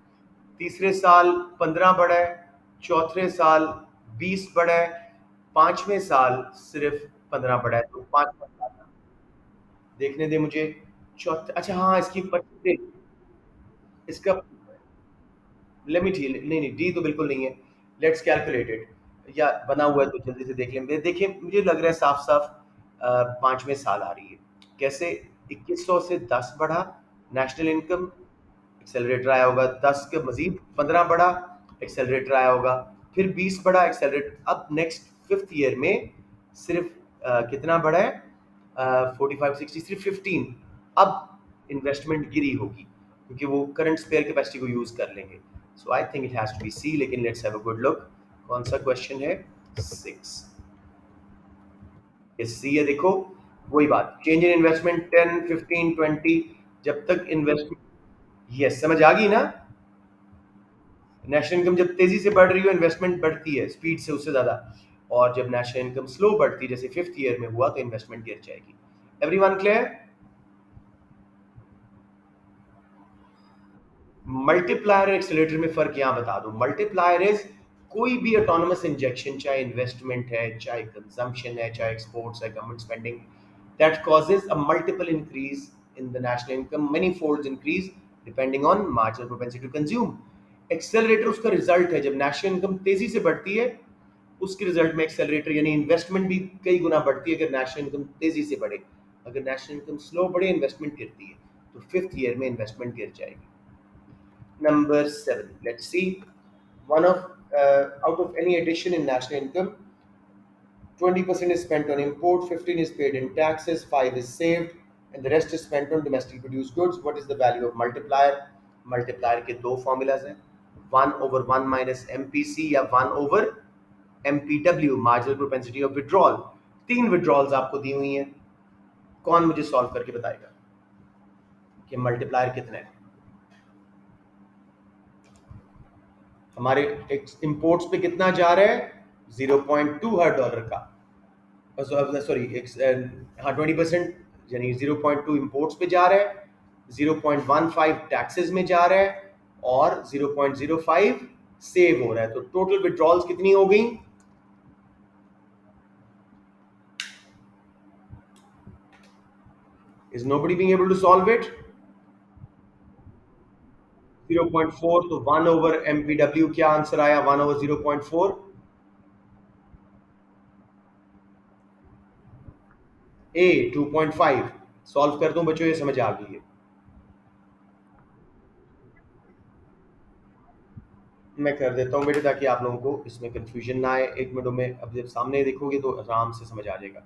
तीसरे साल 15 बढ़ा है, चौथे साल 20 बढ़ा है, पांचवें साल सिर्फ 15 बढ़ा है। तो पांचवा साल देखने दे मुझे। चौथे, अच्छा हाँ, इसकी परसेंटेज, इसका, लेट मी, नहीं नहीं, डी तो बिल्कुल नहीं है। लेट्स कैलकुलेट इट, या बना हुआ है तो जल्दी से देख लें। देखिए मुझे लग रहा है साफ साफ पांचवें साल आ रही है। कैसे? 2100 से 10 बढ़ा नेशनल इनकम, एक्सेलरेटर आया होगा। 10 के मजीद 15 बढ़ा, एक्सेलरेटर आया होगा। फिर 20 बढ़ा, एक्सेलरेटर। अब नेक्स्ट फिफ्थ ईयर में सिर्फ कितना बढ़ा है? 45 60, सिर्फ 15। अब इन्वेस्टमेंट गिरी होगी क्योंकि वो करंट स्पेयर कैपेसिटी को यूज कर लेंगे। So I think it has to be C, लेकिन let's have a good look. कौन सा क्वेश्चन है? 6। ये सी है, देखो वही बात, चेंज इन इन्वेस्टमेंट 10 15 20, जब तक इन्वेस्टमेंट, यस समझ आ गई ना? नेशनल इनकम जब तेजी से बढ़ रही हो, इन्वेस्टमेंट बढ़ती है स्पीड से, उससे ज्यादा। और जब नेशनल इनकम स्लो बढ़ती है, जैसे फिफ्थ ईयर में हुआ, तो इन्वेस्टमेंट गिर जाएगी। Everyone clear? मल्टीप्लायर और एक्सेलरेटर में फर्क यहाँ बता दूं। मल्टीप्लायर इज कोई भी ऑटोनमस इंजेक्शन, चाहे इन्वेस्टमेंट है, चाहे कंजम्पशन है, चाहे एक्सपोर्ट्स है, government spending, that causes a multiple increase in the national income, many folds increase depending on marginal propensity to consume. Accelerator उसका रिजल्ट है। जब नेशनल इनकम तेजी से बढ़ती है, उसके रिजल्ट में एक्सेलरेटर यानी इन्वेस्टमेंट भी कई गुना बढ़ती है अगर नेशनल इनकम तेजी से बढ़े। अगर नेशनल इनकम स्लो बढ़े, इन्वेस्टमेंट गिरती है, तो फिफ्थ ईयर में इन्वेस्टमेंट गिर जाएगी। Number 7. Let's see. One of out of any addition in national income, 20% is spent on import, 15 is paid in taxes, 5 is saved, and the rest is spent on domestic produced goods. What is the value of multiplier? Multiplier के दो formulas हैं, 1/1 minus MPC या 1/, MPW, marginal propensity of withdrawal. 3 withdrawals आपको दी हुई हैं, कौन मुझे solve करके बताएगा कि मल्टीप्लायर कितना है? हमारे इंपोर्ट्स पे कितना जा रहा है? 0.2 हर डॉलर का, सॉरी हाँ 20%, यानी 0.2 इंपोर्ट्स पे जा रहा है, 0.15 टैक्सेस में जा रहा है और 0.05 सेव हो रहा है। तो टोटल विड्रॉल्स कितनी हो गई? Is nobody being able to solve it? 0.4, तो 1/MPW क्या आंसर आया? 1/0.4 ए 2.5। सॉल्व कर दूं बच्चों, ये समझ आ गई है? मैं कर देता हूँ बेटे, ताकि आप लोगों को इसमें कंफ्यूजन ना आए। एक मिनट में, अब जब सामने देखोगे तो आराम से समझ आ जाएगा।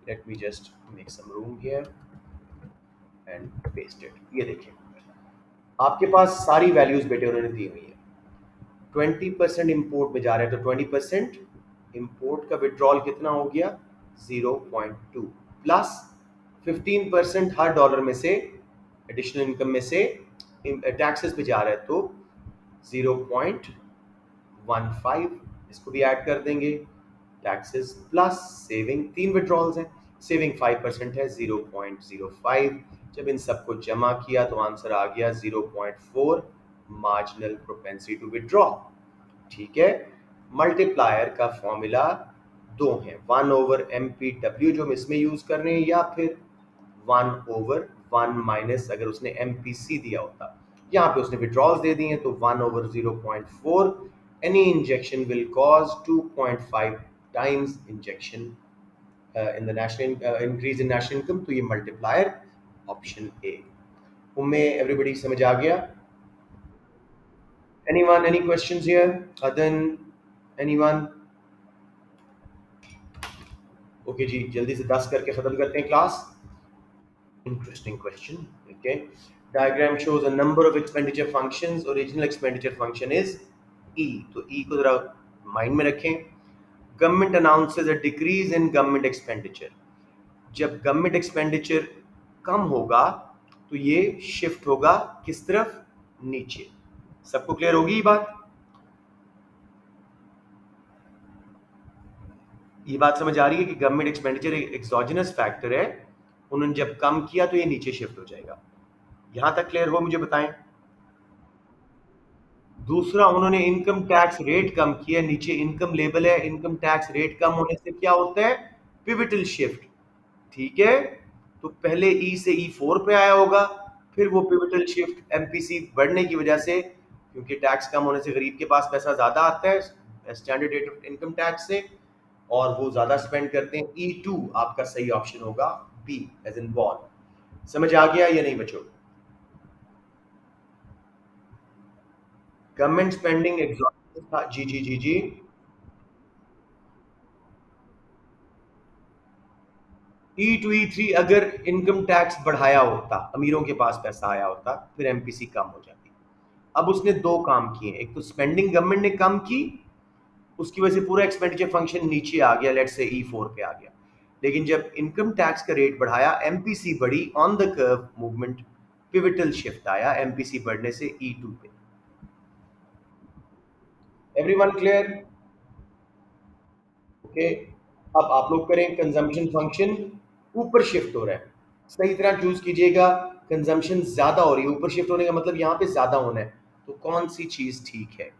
Let me just make some room here and paste it. ये देखिए, आपके पास सारी वैल्यूज बेटे उन्होंने दी हुई है। 20% इंपोर्ट में जा रहा है, तो 20% इंपोर्ट का विड्रॉल कितना हो गया? 0.2 प्लस 15% हर डॉलर में से, एडिशनल इनकम में से टैक्सेस पे जा रहा है, तो 0.15 इसको भी ऐड कर देंगे, टैक्सेस प्लस सेविंग। 3 विड्रॉल्स हैं, सेविंग 5% है, 0.05। जब इन सबको जमा किया तो आंसर आ गया 0.4 मार्जिनल प्रोपेंसिटी टू विड्रॉ। ठीक है, मल्टीप्लायर का फॉर्मूला दो है, 1/MPW जो हम इसमें यूज कर रहे हैं, या फिर 1/1 माइनस, अगर उसने MPC दिया होता, यहाँ पे उसने विड्रॉल्स दे दिए हैं, तो 1/0.4। Any injection will cause 2.5 times injection in the national increase in national income. तो ये मल्टीप्लायर ऑप्शन ए। उम्मीद एवरीबडी समझ आ गया? Anyone, any questions here? Adan, anyone? Okay जी, जल्दी से 10 करके खत्म करते हैं class. Interesting question. Okay. Diagram shows a number of expenditure functions. Original expenditure function is E. तो E को जरा माइंड में रखें। Government announces a decrease in government expenditure. जब गवर्नमेंट एक्सपेंडिचर कम होगा तो ये शिफ्ट होगा किस तरफ? नीचे। सबको क्लियर होगी ये बात? ये बात समझ आ रही है कि गवर्नमेंट एक्सपेंडिचर एक एक्सोजेनस फैक्टर है, उन्होंने जब कम किया तो ये नीचे शिफ्ट हो जाएगा। यहां तक क्लियर हो? मुझे बताएं। दूसरा, उन्होंने इनकम टैक्स रेट कम किया, नीचे इनकम लेबल है, इनकम टैक्स रेट कम होने से क्या होता है? Pivotal shift. ठीक है, तो पहले ई से E4 पे आया होगा, फिर वो पिवटल शिफ्ट एमपीसी बढ़ने की वजह से, क्योंकि टैक्स कम होने से गरीब के पास पैसा ज्यादा आता है standard rate of income tax से, और वो ज्यादा स्पेंड करते हैं। E2 आपका सही ऑप्शन होगा, बी एज इन बॉल। समझ आ गया या नहीं बच्चों? गवर्नमेंट स्पेंडिंग एग्जॉस्ट था। जी जी जी जी। E2 E3 अगर इनकम टैक्स बढ़ाया होता, अमीरों के पास पैसा आया होता, फिर एमपीसी कम हो जाती। अब उसने दो काम किए, एक तो स्पेंडिंग गवर्नमेंट ने कम की, उसकी वजह से पूरा एक्सपेंडिचर फंक्शन नीचे आ गया, लेट से E4 पे आ गया। लेकिन जब इनकम टैक्स का रेट बढ़ाया, एमपीसी बढ़ी, on the curve movement, pivotal shift आया एमपीसी बढ़ने से E2 पे। Everyone clear? ओके। अब आप लोग करें, कंजम्पशन फंक्शन ऊपर शिफ्ट हो रहा है, सही तरह चूज कीजिएगा। कंजम्पशन ज्यादा हो रही है, ऊपर शिफ्ट होने का मतलब यहाँ पे ज्यादा होना है, तो कौन सी चीज ठीक है?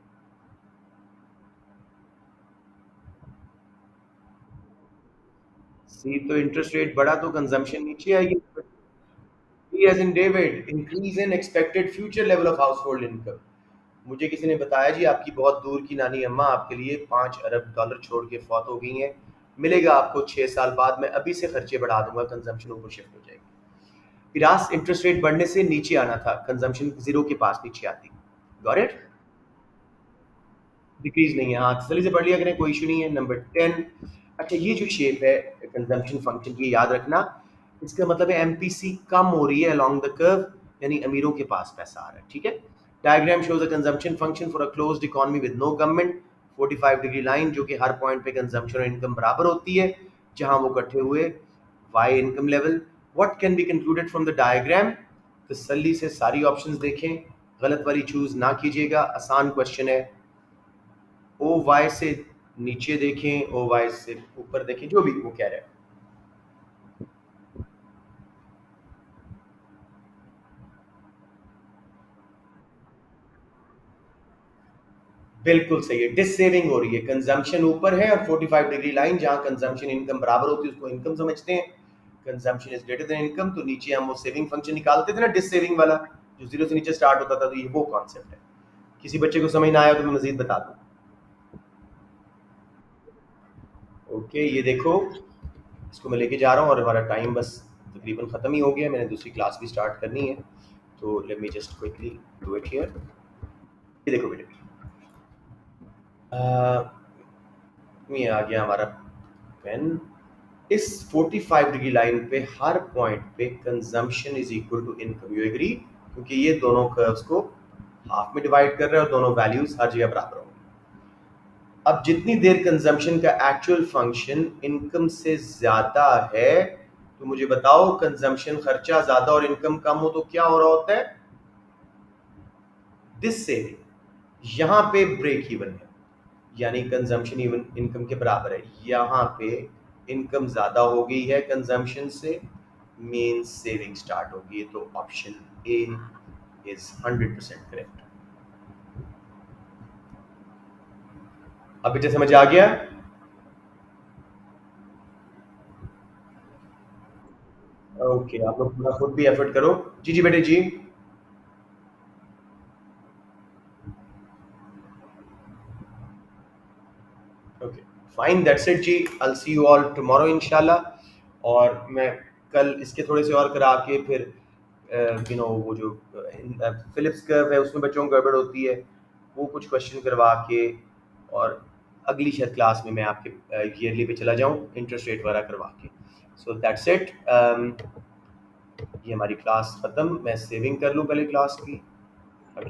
सी, तो इंटरेस्ट रेट बढ़ा तो कंजम्पशन नीचे आएगी। D as in David, increase in expected future level of household income. मुझे किसी ने बताया जी, आपकी बहुत दूर की नानी अम्मा आपके लिए 5 अरब डॉलर छोड़ के फौत हो गई हैं, मिलेगा आपको 6 साल बाद, मैं अभी से खर्चे बढ़ा दूंगा, कंजम्पशन ऊपर शिफ्ट हो जाएगी। विरास, इंटरेस्ट रेट बढ़ने से नीचे आना था, कंजम्पशन जीरो के पास नीचे आती। Got it? डिक्रीज नहीं है, हाँ, जल्दी से पढ़ लिया करें, कोई इशू नहीं है। नंबर 10, अच्छा, ये जो शेप है कंजम्पशन फंक्शन की, याद रखना, इसका मतलब है एमपीसी कम हो रही है अलोंग द कर्व, यानी अमीरों के पास पैसा आ रहा है, ठीक है। Diagram shows a consumption function for a closed economy with no government, 45 degree line जो कि हर पॉइंट पे कंजम्पशन और इनकम बराबर होती है जहां वो इकट्ठे हुए, Y income level. What can be concluded from the diagram? तसल्ली से सारी ऑप्शंस देखें, गलत वाली चूज ना कीजिएगा, आसान क्वेश्चन है। ओ वाई से नीचे देखें, ओ वाई से ऊपर देखें, जो भी वो कह रहा है। बिल्कुल सही है, डिस सेविंग हो रही है, कंजम्पशन ऊपर है और 45 डिग्री लाइन जहां कंजम्पशन इनकम बराबर होती है उसको इनकम समझते हैं। Consumption is greater than income, तो नीचे हम वो सेविंग फंक्शन निकालते थे ना, डिस सेविंग वाला, जो जीरो से नीचे स्टार्ट होता था, तो ये वो कॉन्सेप्ट है। किसी बच्चे को समझ ना आया तो मैं मजीद बता दूं। ओके, ये देखो, इसको मैं लेके जा रहा हूँ और हमारा टाइम बस तकरीबन ख़त्म ही हो गया, मैंने दूसरी क्लास भी स्टार्ट करनी है, तो late me just quickly do it here. ये देखो बेटे, ये आ गया हमारा पेन। इस 45 डिग्री लाइन पे हर पॉइंट पे consumption is equal to income, you agree? क्योंकि ये दोनों कर्व्स को हाफ में डिवाइड कर रहे हैं और दोनों वैल्यूज हर जगह बराबर होंगे। अब जितनी देर कंजम्पशन का एक्चुअल फंक्शन इनकम से ज्यादा है, तो मुझे बताओ कंजम्पशन खर्चा ज्यादा और इनकम कम हो तो क्या हो रहा होता है? दिस सेविंग, यहां पे ब्रेक इवन है, यानी कंजम्पशन इवन इनकम के बराबर है। यहाँ पे इनकम ज्यादा हो गई है कंजम्पशन से, मेन सेविंग स्टार्ट हो गई है, तो ऑप्शन ए इज 100% करेक्ट। अब बेटे समझ आ गया? ओके, आप लोग पूरा खुद भी एफर्ट करो। जी जी बेटे जी। ओके, फाइन, दैट्स इट जी, I see you all tomorrow इंशाल्लाह। और मैं कल इसके थोड़े से और करा के फिर वो जो फिलिप्स कर्व है उसमें बच्चों को गड़बड़ होती है, वो कुछ क्वेश्चन करवा के, और अगली शायद क्लास में मैं आपके ईयरली पे चला जाऊँ इंटरेस्ट रेट वगैरह करवा के। सो दैट्स इट, ये हमारी क्लास ख़त्म। मैं सेविंग कर लूँ पहले क्लास की।